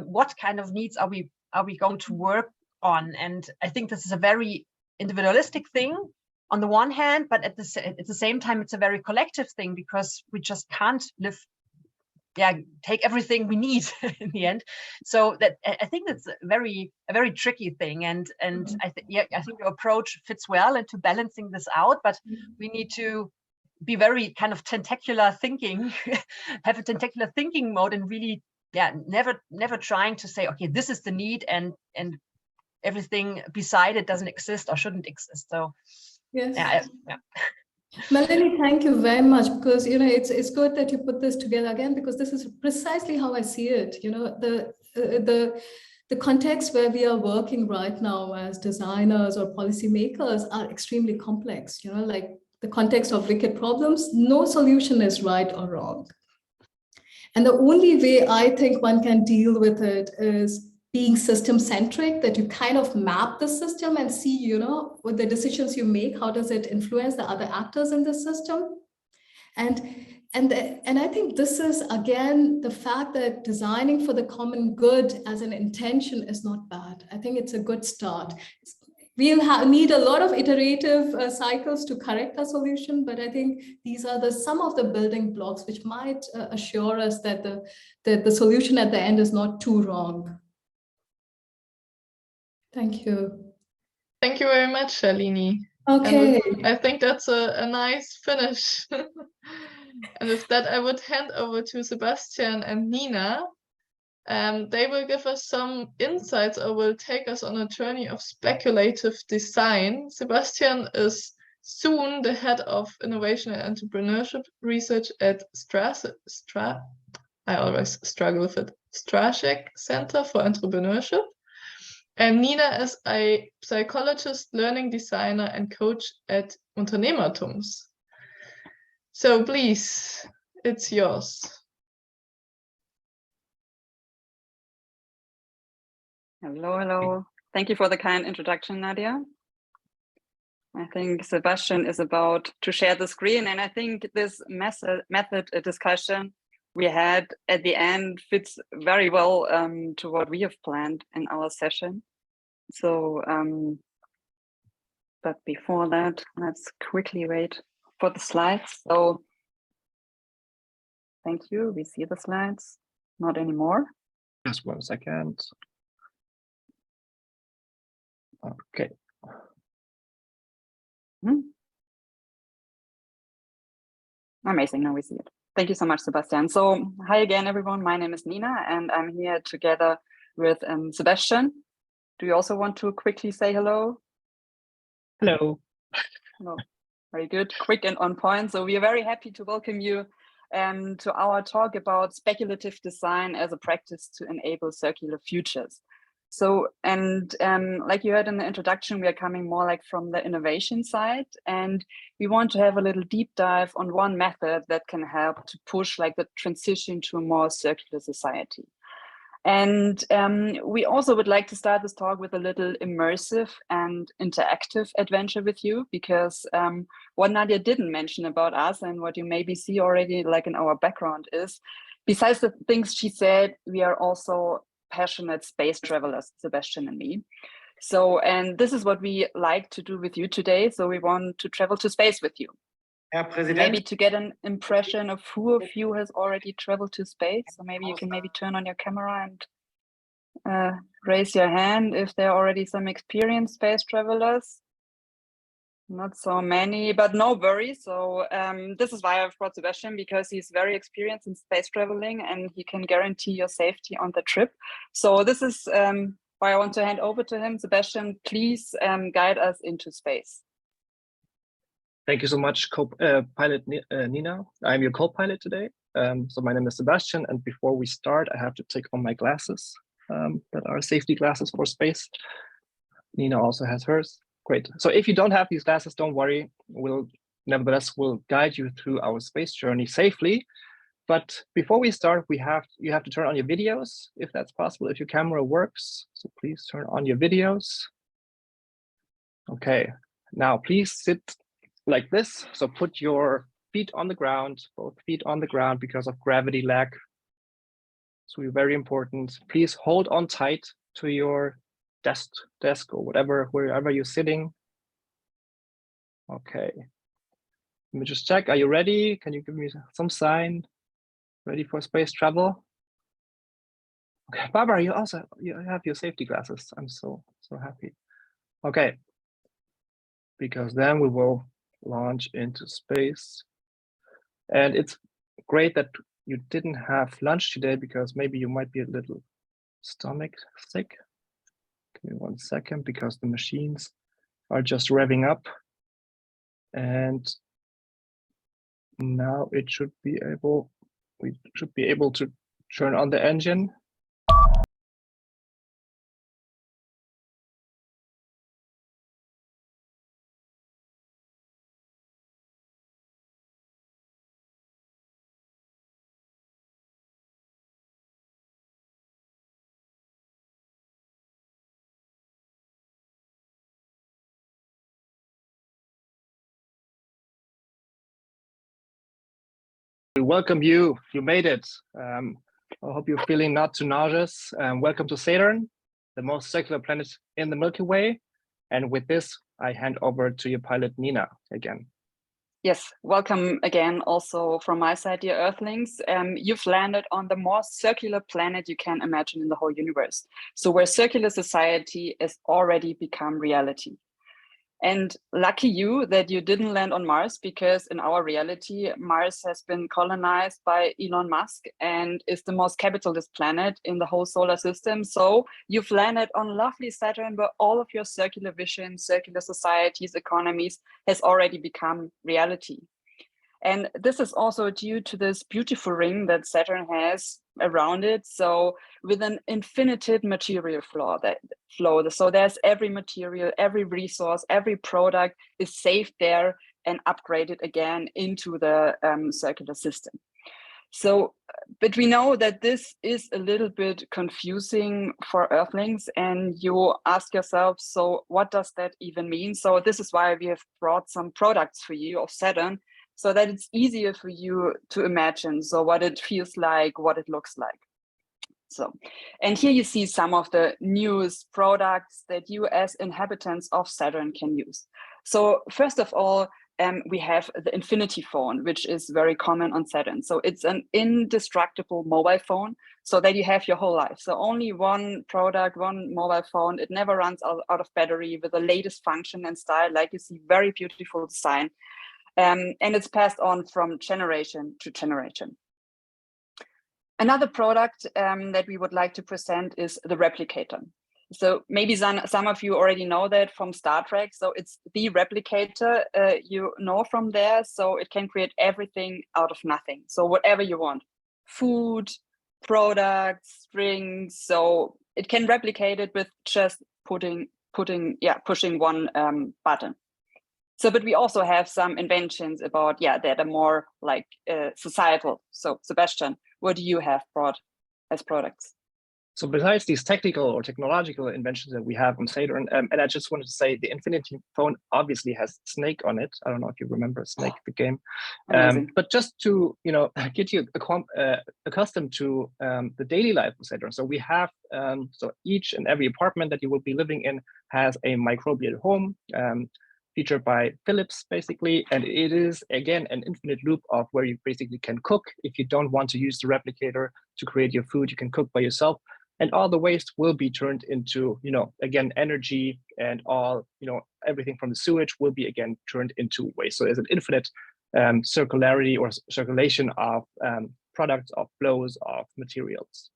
D: what kind of needs are we going to work on? And I think this is a very individualistic thing on the one hand, but at the same time, it's a very collective thing, because we just can't take everything we need in the end. So that I think that's a very tricky thing, and I think your approach fits well into balancing this out. But we need to be very kind of tentacular thinking, have a tentacular thinking mode, and really never trying to say, okay, this is the need, and everything beside it doesn't exist or shouldn't exist. So
F: yes. Melanie, thank you very much, because it's good that you put this together again, because this is precisely how I see it. The context where we are working right now as designers or policymakers are extremely complex. Like the context of wicked problems, no solution is right or wrong. And the only way I think one can deal with it is being system-centric, that you kind of map the system and see, with the decisions you make, how does it influence the other actors in the system? And I think this is, again, the fact that designing for the common good as an intention is not bad. I think it's a good start. We'll need a lot of iterative cycles to correct our solution, but I think these are some of the building blocks which might assure us that the solution at the end is not too wrong. Thank you.
B: Thank you very much, Shalini.
F: Okay.
B: And I think that's a nice finish. And with that, I would hand over to Sebastian and Nina. They will give us some insights, or will take us on a journey of speculative design. Sebastian is soon the head of innovation and entrepreneurship research at I always struggle with it, Strascheg Center for Entrepreneurship. And Nina is a psychologist, learning designer, and coach at UnternehmerTUM. So please, it's yours.
G: Hello. Thank you for the kind introduction, Nadia. I think Sebastian is about to share the screen, and I think this method discussion we had at the end fits very well to what we have planned in our session. So, but before that, let's quickly wait for the slides. So, thank you. We see the slides. Not anymore.
C: Just 1 second. Okay.
G: Amazing, now we see it. Thank you so much, Sebastian. So hi again, everyone. My name is Nina, and I'm here together with Sebastian. Do you also want to quickly say hello?
C: Hello.
G: Hello. Very good, quick and on point. So we are very happy to welcome you to our talk about speculative design as a practice to enable circular futures. So, and like you heard in the introduction, we are coming more like from the innovation side, and we want to have a little deep dive on one method that can help to push like the transition to a more circular society. And we also would like to start this talk with a little immersive and interactive adventure with you, because what Nadia didn't mention about us and what you maybe see already like in our background is, besides the things she said, we are also passionate space travelers, Sebastian and me. So, and this is what we like to do with you today. So we want to travel to space with you. Maybe to get an impression of who of you has already traveled to space. So maybe you can maybe turn on your camera and raise your hand if there are already some experienced space travelers. Not so many, but no worries. So this is why I've brought Sebastian, because he's very experienced in space traveling and he can guarantee your safety on the trip. So this is why I want to hand over to him. Sebastian, please guide us into space.
C: Thank you so much, co-pilot Nina. I'm your co-pilot today. So my name is Sebastian, and before we start, I have to take on my glasses that are safety glasses for space. Nina also has hers. Great. So if you don't have these glasses, don't worry. We'll guide you through our space journey safely. But before we start, you have to turn on your videos, if that's possible, if your camera works. So please turn on your videos. Okay. Now please sit like this. So put your feet on the ground, both feet on the ground because of gravity lag. So very important. Please hold on tight to your desk or wherever you're sitting. Okay. Let me just check. Are you ready? Can you give me some sign? Ready for space travel? Okay, Barbara, you have your safety glasses. I'm so happy. Okay. Because then we will launch into space. And it's great that you didn't have lunch today, because maybe you might be a little stomach sick. Give me 1 second, because the machines are just revving up. And now we should be able to turn on the engine. We welcome you. You made it. I hope you're feeling not too nauseous. Welcome to Saturn, the most circular planet in the Milky Way. And with this, I hand over to your pilot, Nina, again.
G: Yes, welcome again also from my side, dear Earthlings. You've landed on the most circular planet you can imagine in the whole universe. So where circular society has already become reality. And lucky you that you didn't land on Mars, because in our reality, Mars has been colonized by Elon Musk and is the most capitalist planet in the whole solar system. So you've landed on lovely Saturn, where all of your circular vision, circular societies, economies has already become reality. And this is also due to this beautiful ring that Saturn has around it. So with an infinite material flow. So there's every material, every resource, every product is saved there and upgraded again into the circular system. So, but we know that this is a little bit confusing for Earthlings, and you ask yourself, so what does that even mean? So this is why we have brought some products for you of Saturn, so that it's easier for you to imagine, so what it feels like, what it looks like. So, and here you see some of the newest products that you as inhabitants of Saturn can use. So first of all, we have the Infinity phone, which is very common on Saturn. So it's an indestructible mobile phone, so that you have your whole life. So only one product, one mobile phone, it never runs out of battery, with the latest function and style, like you see, very beautiful design. and it's passed on from generation to generation. Another product that we would like to present is the replicator. So maybe some of you already know that from Star Trek. So it's the replicator you know from there. So it can create everything out of nothing. So whatever you want, food, products, drinks. So it can replicate it with just pushing one button. So, but we also have some inventions about, that are more like societal. So Sebastian, what do you have brought as products?
C: So besides these technical or technological inventions that we have on Saturn, and I just wanted to say the Infinity phone obviously has Snake on it. I don't know if you remember Snake, the game. But just to get you accustomed to the daily life of Saturn. So we have so each and every apartment that you will be living in has a microbial home featured by Philips, basically, and it is again an infinite loop of where you basically can cook. If you don't want to use the replicator to create your food, you can cook by yourself. And all the waste will be turned into, again, energy, and all, everything from the sewage will be again turned into waste. So there's an infinite circularity or circulation of products, of flows, of materials.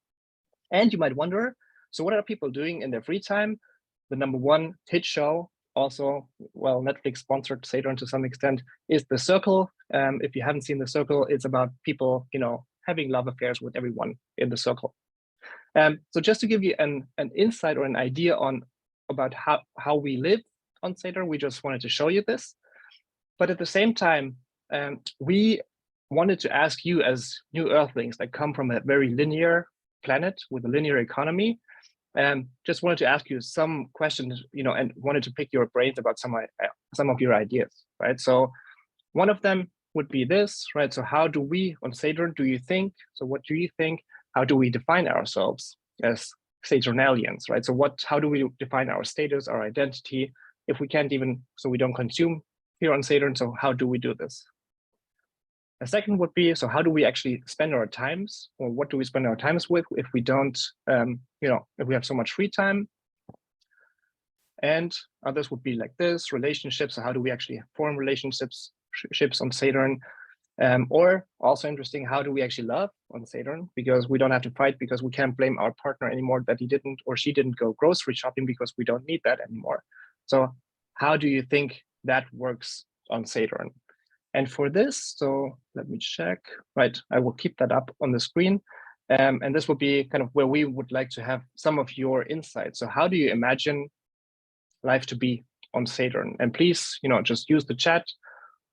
C: And you might wonder, so what are people doing in their free time? The number one hit show, also, well, Netflix sponsored Saturn to some extent, is The Circle. If you haven't seen The Circle, it's about people, having love affairs with everyone in the circle. So just to give you an insight or an idea about how we live on Saturn, we just wanted to show you this. But at the same time, we wanted to ask you as new Earthlings that come from a very linear planet with a linear economy, just wanted to ask you some questions, and wanted to pick your brains about some of your ideas, right? So one of them would be this, right? So how do we on Saturn, do you think? So what do you think? How do we define ourselves as Saturnalians, right? So how do we define our status, our identity, if we can't even, so we don't consume here on Saturn, so how do we do this? A second would be, so how do we actually spend our times, or what do we spend our times with if we don't, if we have so much free time? And others would be like this, relationships, so how do we actually form relationships on Saturn? Or also interesting, how do we actually love on Saturn? Because we don't have to fight, because we can't blame our partner anymore that he didn't or she didn't go grocery shopping, because we don't need that anymore. So how do you think that works on Saturn? And for this, so let me check, right, I will keep that up on the screen. And this will be kind of where we would like to have some of your insights. So how do you imagine life to be on Saturn? And please, just use the chat,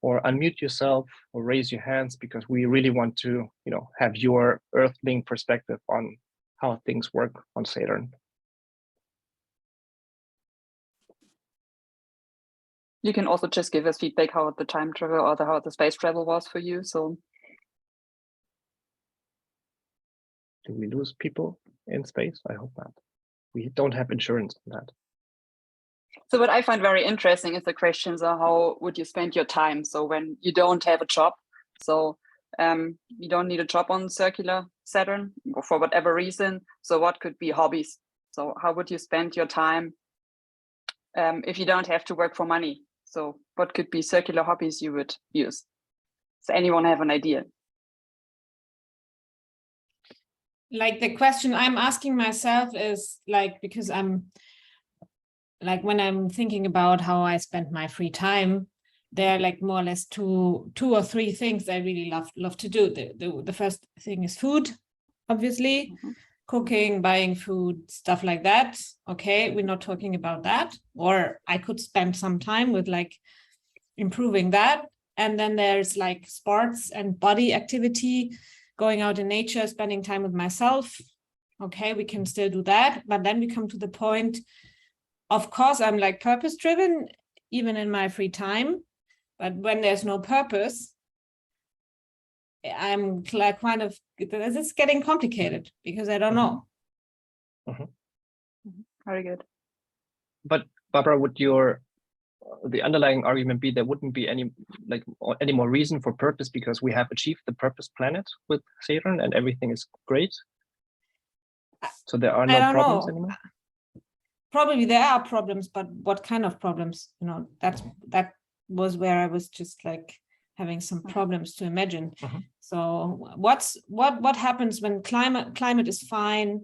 C: or unmute yourself, or raise your hands, because we really want to, have your Earthling perspective on how things work on Saturn.
G: You can also just give us feedback how the time travel or how the space travel was for you. So,
C: do we lose people in space? I hope not. We don't have insurance on that.
G: So what I find very interesting is the questions are, how would you spend your time? So when you don't have a job, so you don't need a job on circular Saturn for whatever reason. So what could be hobbies? So how would you spend your time if you don't have to work for money? So what could be circular hobbies you would use? Does anyone have an idea?
H: Like, the question I'm asking myself is like, because I'm like, when I'm thinking about how I spend my free time, there are like more or less two or three things I really love to do. The first thing is food, obviously. Cooking, buying food, stuff like that. Okay, we're not talking about that. Or I could spend some time with like improving that. And then there's like sports and body activity, going out in nature, spending time with myself. Okay, we can still do that. But then we come to the point, of course, I'm like purpose driven, even in my free time. But when there's no purpose, I'm like kind of, it's getting complicated because I don't know.
G: Very good.
C: But Barbara, would the underlying argument be there wouldn't be any more reason for purpose, because we have achieved the purpose planet with Saturn and everything is great? So there are no problems anymore?
H: Probably there are problems, but what kind of problems? That was where I was just like having some problems to imagine. So what happens when climate is fine?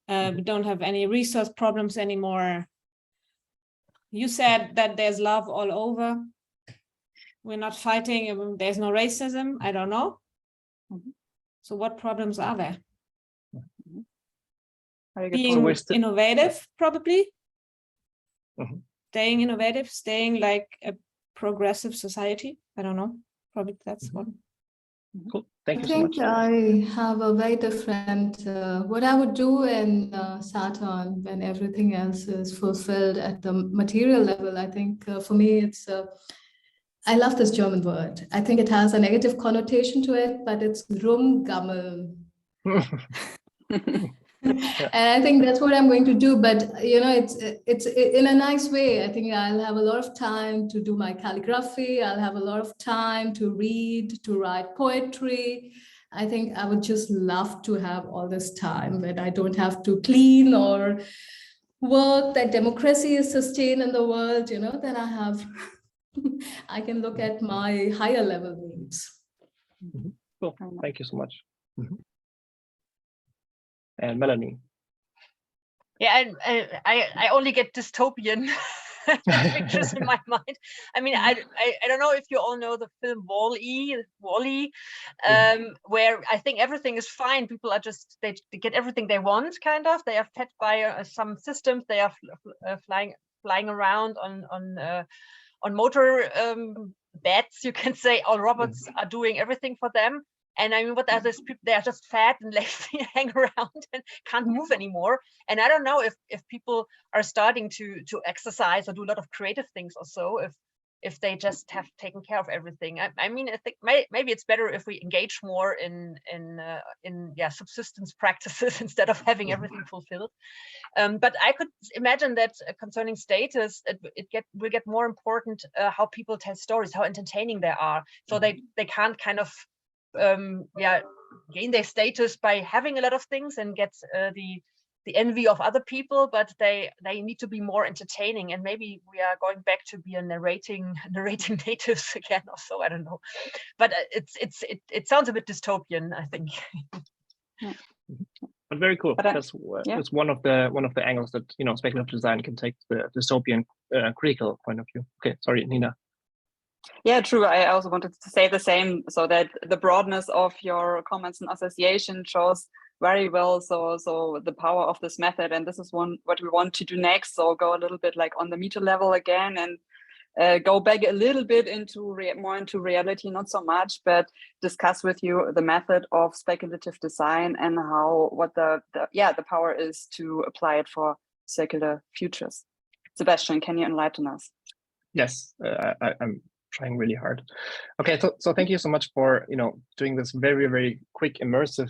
H: We don't have any resource problems anymore. You said that there's love all over. We're not fighting. There's no racism. I don't know. So what problems are there? Being innovative, probably. Staying innovative, staying like a progressive society. I don't know. Probably that's one.
C: Cool. Thank you
F: so much. I have a very different, what I would do in Saturn when everything else is fulfilled at the material level. I think for me, it's, I love this German word. I think it has a negative connotation to it, but it's rumgammeln. And I think that's what I'm going to do. But, you know, it's in a nice way. I think I'll have a lot of time to do my calligraphy. I'll have a lot of time to read, to write poetry. I think I would just love to have all this time when I don't have to clean or work, that democracy is sustained in the world, you know, then I have, I can look at my higher level needs.
C: Cool. Thank you so much. And Melanie.
D: Yeah, I only get dystopian pictures in my mind. I mean, I don't know if you all know the film Wall-E, where I think everything is fine. People are just, they get everything they want, kind of. They are fed by some systems. They are flying around on motor beds, you can say. All robots are doing everything for them. And I mean, what are these people? They are just fat and lazy, hang around and can't move anymore. And I don't know if people are starting to exercise or do a lot of creative things or so, if they just have taken care of everything. I mean, I think maybe it's better if we engage more in subsistence practices instead of having everything fulfilled. But I could imagine that concerning status, will get more important how people tell stories, how entertaining they are. So they can't kind of gain their status by having a lot of things and get the envy of other people, but they need to be more entertaining. And maybe we are going back to be a narrating natives again or so, I don't know. But it sounds a bit dystopian, I think.
C: But very cool. That's one of the angles that, you know, speculative design can take, the dystopian critical point of view. Okay, sorry, Nina.
G: Yeah, true. I also wanted to say the same, so that the broadness of your comments and association shows very well so the power of this method. And this is what we want to do next. So go a little bit like on the meta level again and go back a little bit into more into reality, not so much, but discuss with you the method of speculative design and what the power is to apply it for circular futures. Sebastian, can you enlighten us?
C: Yes, I'm trying really hard. Okay, so thank you so much for, you know, doing this very, very quick immersive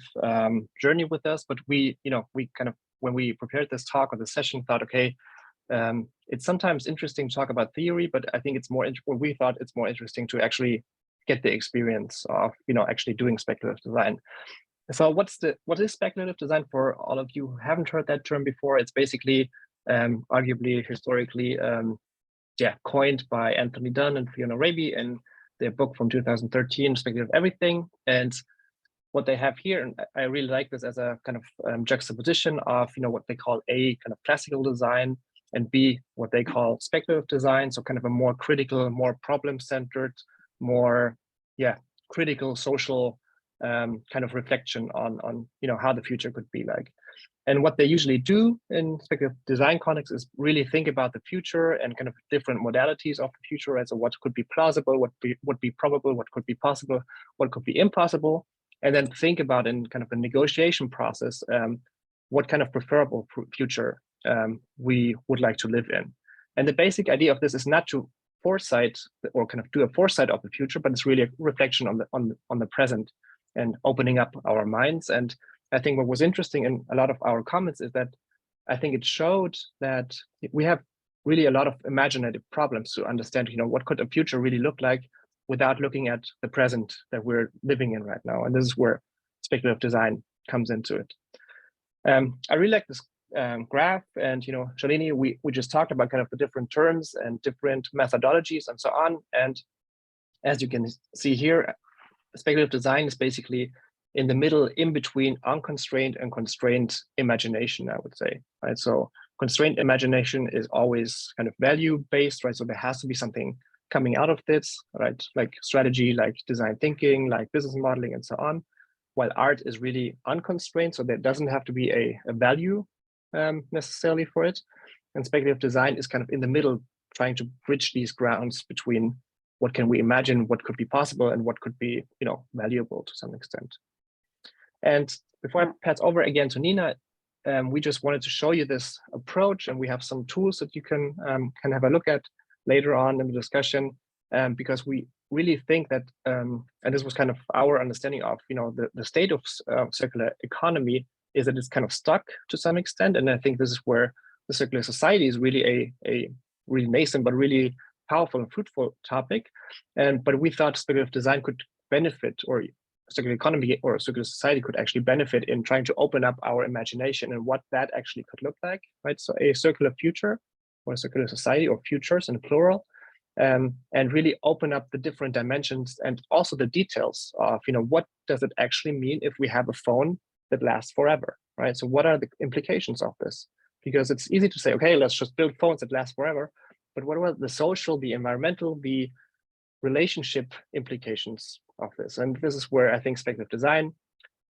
C: journey with us. But we kind of, when we prepared this talk or the session, thought, okay, it's sometimes interesting to talk about theory, but I think it's more, we thought it's more interesting to actually get the experience of, you know, actually doing speculative design. So what is speculative design for all of you who haven't heard that term before? It's basically arguably historically coined by Anthony Dunn and Fiona Raby in their book from 2013, Speculative Everything. And what they have here, and I really like this as a kind of juxtaposition of, you know, what they call A, kind of classical design, and B, what they call speculative design. So kind of a more critical, more problem-centered, more critical social kind of reflection on you know, how the future could be like. And what they usually do in speculative design context is really think about the future and kind of different modalities of the future, as what could be plausible, what would be probable, what could be possible, what could be impossible, and then think about in kind of a negotiation process what kind of preferable future we would like to live in. And the basic idea of this is not to foresight or kind of do a foresight of the future, but it's really a reflection on the present and opening up our minds. And I think what was interesting in a lot of our comments is that I think it showed that we have really a lot of imaginative problems to understand, you know, what could a future really look like without looking at the present that we're living in right now. And this is where speculative design comes into it. I really like this graph, and, you know, Shalini, we just talked about kind of the different terms and different methodologies and so on. And as you can see here, speculative design is basically in the middle, in between unconstrained and constrained imagination, I would say, right? So constrained imagination is always kind of value-based, right? So there has to be something coming out of this, right? Like strategy, like design thinking, like business modeling, and so on. While art is really unconstrained, so there doesn't have to be a value necessarily for it. And speculative design is kind of in the middle, trying to bridge these grounds between what can we imagine, what could be possible, and what could be, you know, valuable to some extent. And before I pass over again to Nina, we just wanted to show you this approach, and we have some tools that you can have a look at later on in the discussion, because we really think that, and this was kind of our understanding of, you know, the state of circular economy is that it's kind of stuck to some extent, and I think this is where the circular society is really a really nascent but really powerful and fruitful topic. But we thought speculative design could benefit, or circular economy or circular society could actually benefit in trying to open up our imagination and what that actually could look like, right? So a circular future or a circular society, or futures in plural, and really open up the different dimensions and also the details of, you know, what does it actually mean if we have a phone that lasts forever, right? So what are the implications of this? Because it's easy to say, okay, let's just build phones that last forever, but what about the social, the environmental, the relationship implications of this? And this is where I think speculative design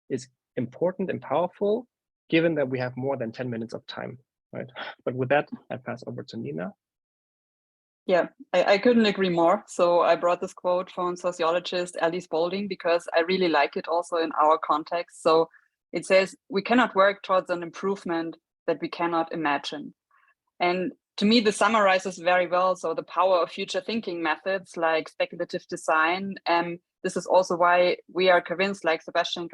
C: is important and powerful, given that we have more than 10 minutes of time, right? But with that, I pass over to Nina.
G: Yeah, I couldn't agree more. So I brought this quote from sociologist Alice Boulding because I really like it also in our context. So it says, we cannot work towards an improvement that we cannot imagine. And to me, this summarizes very well. So the power of future thinking methods like speculative design. This is also why we are convinced, like Sebastian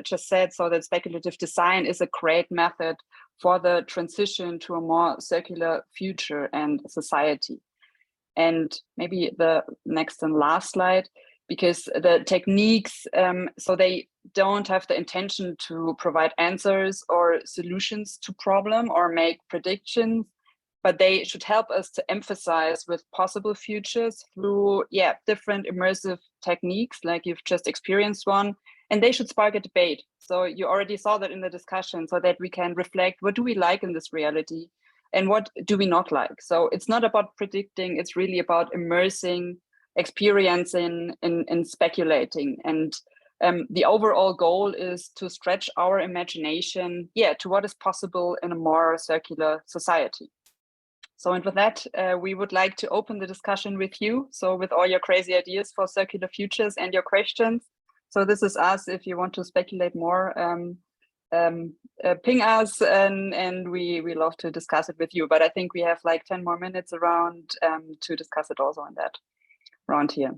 G: just said, so that speculative design is a great method for the transition to a more circular future and society. And maybe the next and last slide, because the techniques, so they don't have the intention to provide answers or solutions to problem or make predictions, but they should help us to emphasize with possible futures through, different immersive techniques, like you've just experienced one, and they should spark a debate. So you already saw that in the discussion, so that we can reflect, what do we like in this reality and what do we not like? So it's not about predicting, it's really about immersing, experiencing, and speculating. And the overall goal is to stretch our imagination, to what is possible in a more circular society. So, and with that, we would like to open the discussion with you. So with all your crazy ideas for circular futures and your questions. So this is us. If you want to speculate more, ping us, and we love to discuss it with you. But I think we have like 10 more minutes around to discuss it also on that round here.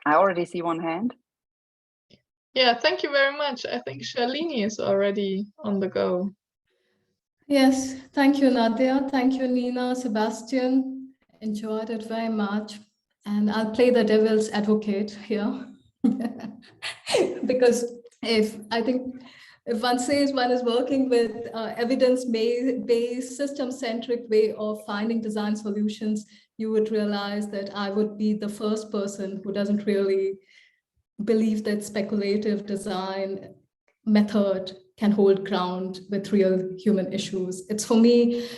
G: I already see one hand.
B: Yeah, thank you very much. I think Shalini is already on the go.
F: Yes, thank you, Nadia. Thank you, Nina, Sebastian. Enjoyed it very much. And I'll play the devil's advocate here. Because if one says one is working with evidence-based, system-centric way of finding design solutions, you would realize that I would be the first person who doesn't really believe that speculative design method can hold ground with real human issues. It's, for me,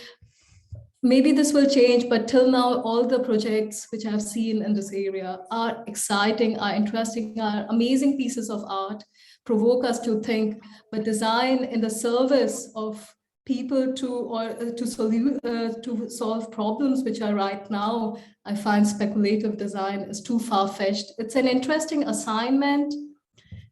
F: maybe this will change, but till now, all the projects which I've seen in this area are exciting, are interesting, are amazing pieces of art, provoke us to think, but design in the service of people to solve problems which are right now, I find speculative design is too far-fetched. It's an interesting assignment.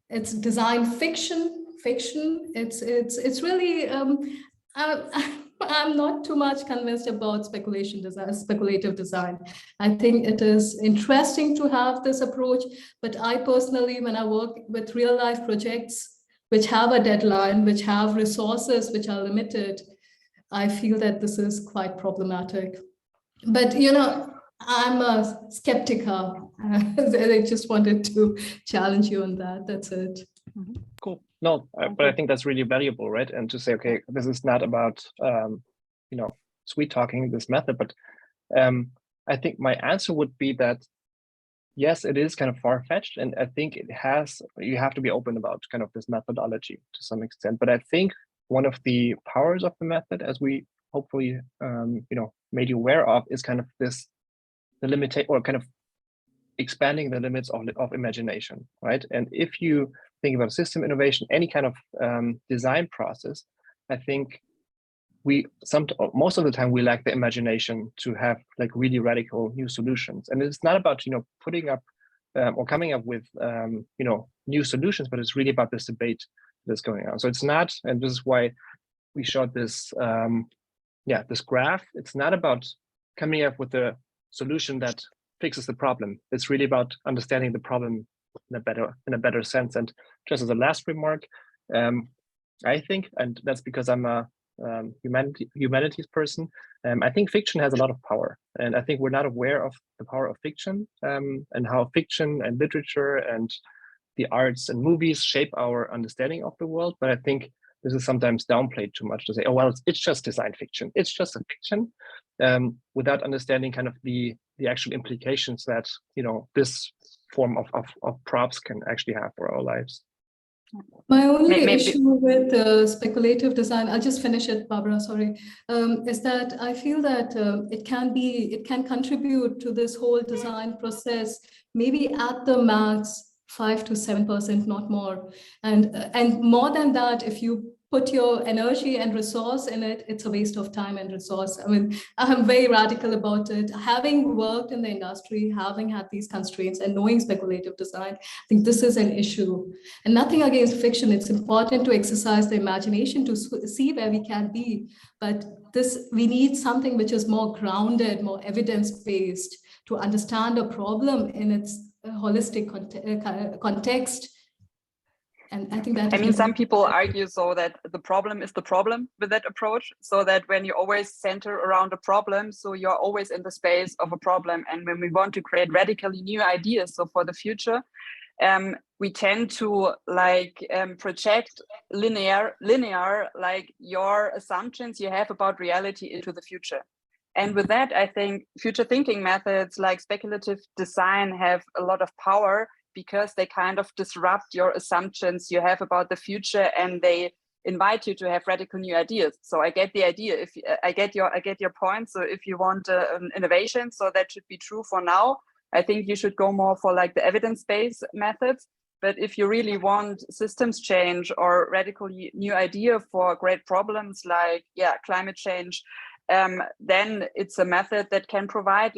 F: It's design fiction. It's really, I'm not too much convinced about speculative design. I think it is interesting to have this approach, but I personally, when I work with real life projects which have a deadline, which have resources which are limited, I feel that this is quite problematic. But I'm a skeptic. I just wanted to challenge you on that. That's it.
C: Cool. No, but I think that's really valuable, right? And to say, okay, this is not about, sweet talking this method, but I think my answer would be that yes, it is kind of far-fetched, and I think you have to be open about kind of this methodology to some extent. But I think one of the powers of the method, as we hopefully made you aware of, is kind of the limitation, or kind of expanding the limits of imagination, right? And if you think about system innovation, any kind of design process, I think most of the time we lack the imagination to have like really radical new solutions. And it's not about putting up or coming up with new solutions, but it's really about this debate that's going on. So it's not, and this is why we showed this this graph. It's not about coming up with a solution that fixes the problem. It's really about understanding the problem in a better sense. And just as a last remark, I think, and that's because I'm a humanities person, I think fiction has a lot of power, and I think we're not aware of the power of fiction, and how fiction and literature and the arts and movies shape our understanding of the world. But I think this is sometimes downplayed too much, to say, oh well, it's just design fiction, it's just a fiction, without understanding kind of the actual implications that this form of props can actually have for our lives.
F: My only issue with speculative design, I'll just finish it, Barbara, sorry, is that I feel that it can contribute to this whole design process, maybe at the max 5 to 7%, not more. And more than that, if you put your energy and resource in it, it's a waste of time and resource. I mean, I'm very radical about it. Having worked in the industry, having had these constraints and knowing speculative design, I think this is an issue. And nothing against fiction. It's important to exercise the imagination to see where we can be. But we need something which is more grounded, more evidence-based to understand a problem in its holistic context. And I think that,
G: I mean, some people argue so that the problem is the problem with that approach, so that when you always center around a problem, so you're always in the space of a problem. And when we want to create radically new ideas, so for the future, we tend to project linear, like your assumptions you have about reality into the future. And with that, I think future thinking methods like speculative design have a lot of power, because they kind of disrupt your assumptions you have about the future, and they invite you to have radical new ideas. So I get the idea. If I get your point. So if you want an innovation, so that should be true for now. I think you should go more for like the evidence-based methods. But if you really want systems change or radical new idea for great problems like climate change, then it's a method that can provide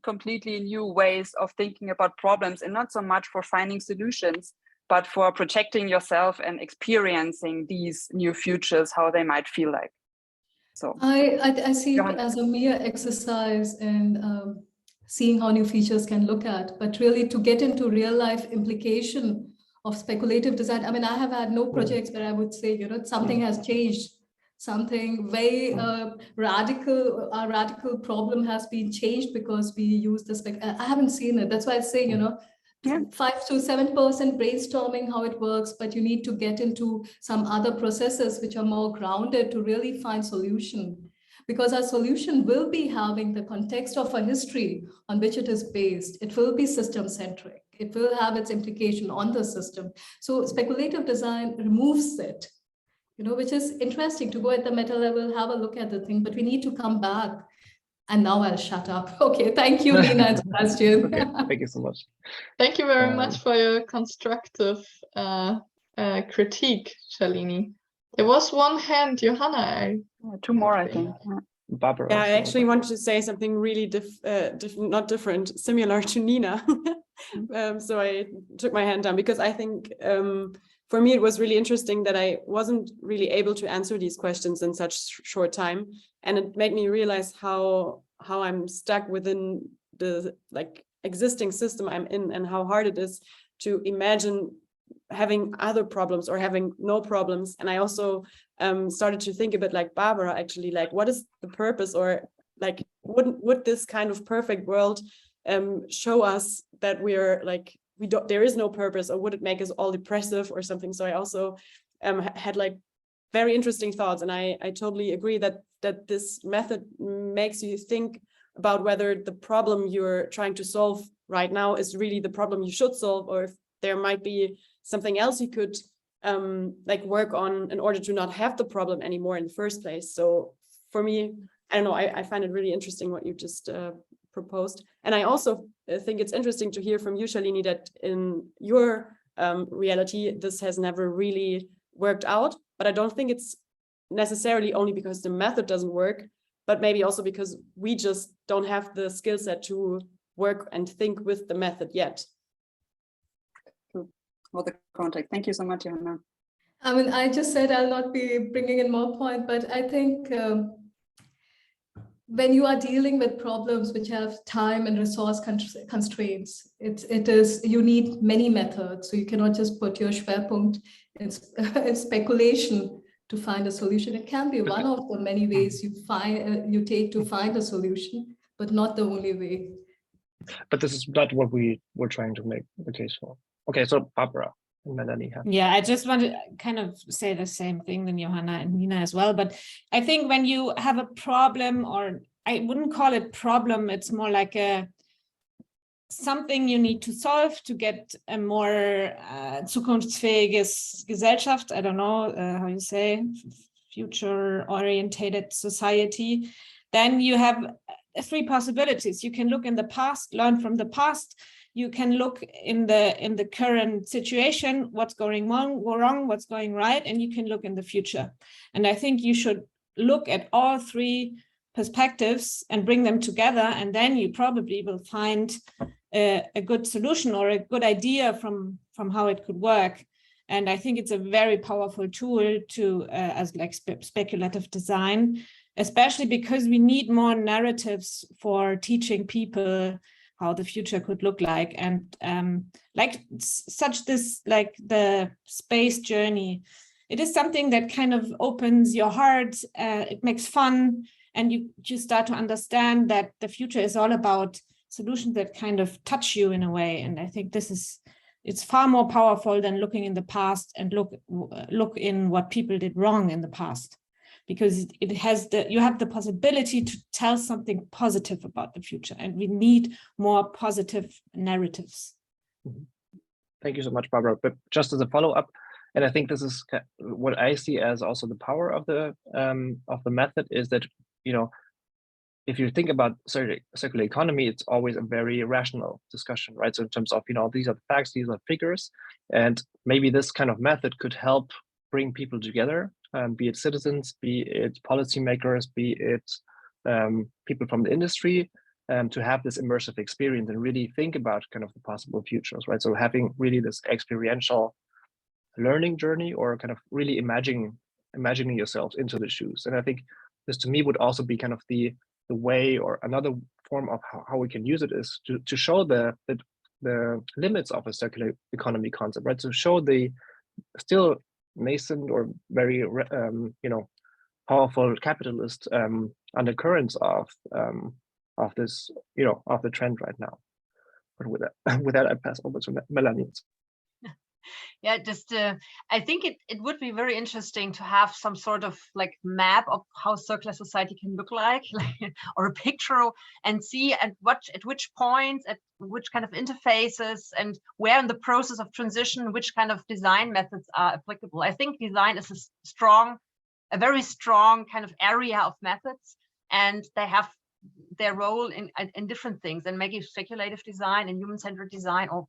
G: completely new ways of thinking about problems, and not so much for finding solutions, but for projecting yourself and experiencing these new futures, how they might feel like. So
F: I see it as a mere exercise in seeing how new features can look at, but really to get into real life implication of speculative design. I mean, I have had no projects where I would say, something has changed. Something very radical problem has been changed because we use the I haven't seen it. That's why I say, 5 to 7% brainstorming how it works, but you need to get into some other processes which are more grounded to really find solution. Because our solution will be having the context of a history on which it is based. It will be system-centric. It will have its implication on the system. So speculative design removes it. Which is interesting to go at the meta level, have a look at the thing, but we need to come back. And now I'll shut up. Okay, thank you, Lina and Sebastian.
C: Okay, thank you so much.
B: Thank you very much for your constructive critique, Shalini. There was one hand, Johanna.
G: Two more, I think.
C: Barbara.
H: Yeah, I actually wanted to say something really not different, similar to Nina. So I took my hand down because I think for me, it was really interesting that I wasn't really able to answer these questions in such short time. And it made me realize how I'm stuck within the existing system I'm in, and how hard it is to imagine having other problems or having no problems. And I also started to think a bit like Barbara, actually, what is the purpose, or would this kind of perfect world show us that we're there is no purpose, or would it make us all depressive or something? So I also had very interesting thoughts, and I totally agree that this method makes you think about whether the problem you're trying to solve
I: right now is really the problem you should solve, or if there might be something else you could like work on in order to not have the problem anymore in the first place. So for me, I don't know, I find it really interesting what you just proposed. And I also think it's interesting to hear from you, Shalini, that in your reality, this has never really worked out. But I don't think it's necessarily only because the method doesn't work, but maybe also because we just don't have the skill set to work and think with the method yet.
G: For the contact. Thank you so much, Johanna.
F: I mean, I just said I'll not be bringing in more point, but I think when you are dealing with problems which have time and resource constraints, you need many methods. So you cannot just put your Schwerpunkt in speculation to find a solution. It can be one of the many ways you take to find a solution, but not the only way.
C: But this is not what we were trying to make the case for. Okay, so Barbara and Melanie.
H: Yeah, I just want to kind of say the same thing than Johanna and Nina as well. But I think when you have a problem, or I wouldn't call it problem, it's more like something you need to solve to get a more zukunftsfähiges Gesellschaft. I don't know how you say, future-orientated society. Then you have three possibilities. You can look in the past, learn from the past. You can look in the current situation, what's going wrong, what's going right, and you can look in the future. And I think you should look at all three perspectives and bring them together, and then you probably will find a good solution or a good idea from how it could work. And I think it's a very powerful tool to as like speculative design, especially because we need more narratives for teaching people how the future could look like. And like the space journey, it is something that kind of opens your heart, it makes fun, and you start to understand that the future is all about solutions that kind of touch you in a way. And I think it's far more powerful than looking in the past and look in what people did wrong in the past, because you have the possibility to tell something positive about the future, and we need more positive narratives.
C: Thank you so much, Barbara. But just as a follow-up, and I think this is what I see as also the power of the method, is that, you know, if you think about circular economy, it's always a very rational discussion, right? So in terms of, you know, these are the facts, these are figures, and maybe this kind of method could help bring people together, be it citizens, be it policymakers, be it people from the industry, to have this immersive experience and really think about kind of the possible futures, right? So having really this experiential learning journey, or kind of really imagining yourselves into the shoes. And I think this to me would also be kind of the way, or another form of how we can use it, is to show the limits of a circular economy concept, right? To show the still nascent or very you know, powerful capitalist undercurrents of this, you know, of the trend right now. But with that I pass over to Melanie.
D: Yeah, just I think it would be very interesting to have some sort of like map of how circular society can look like or a picture, and see at which points, at which kind of interfaces, and where in the process of transition, which kind of design methods are applicable. I think design is a very strong kind of area of methods, and they have their role in different things, and maybe speculative design and human-centered design, or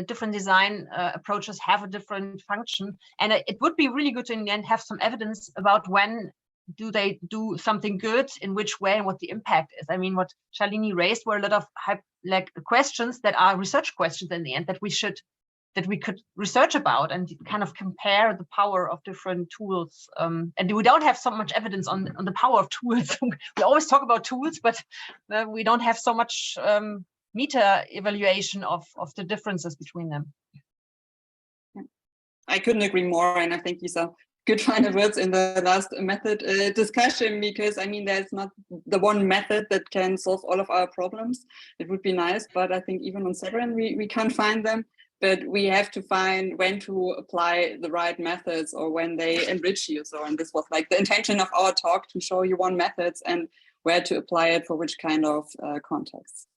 D: different design approaches have a different function. And it would be really good to in the end have some evidence about when do they do something good, in which way, and what the impact is. I mean, what Shalini raised were a lot of questions that are research questions in the end, that we could research about and kind of compare the power of different tools. And we don't have so much evidence on the power of tools. We always talk about tools, but we don't have so much meta evaluation of the differences between them.
G: I couldn't agree more, and I think these are good final words in the last method discussion, because I mean, there's not the one method that can solve all of our problems. It would be nice, but I think even on Severin we can't find them. But we have to find when to apply the right methods, or when they enrich you. So, and this was like the intention of our talk, to show you one methods and where to apply it for which kind of context.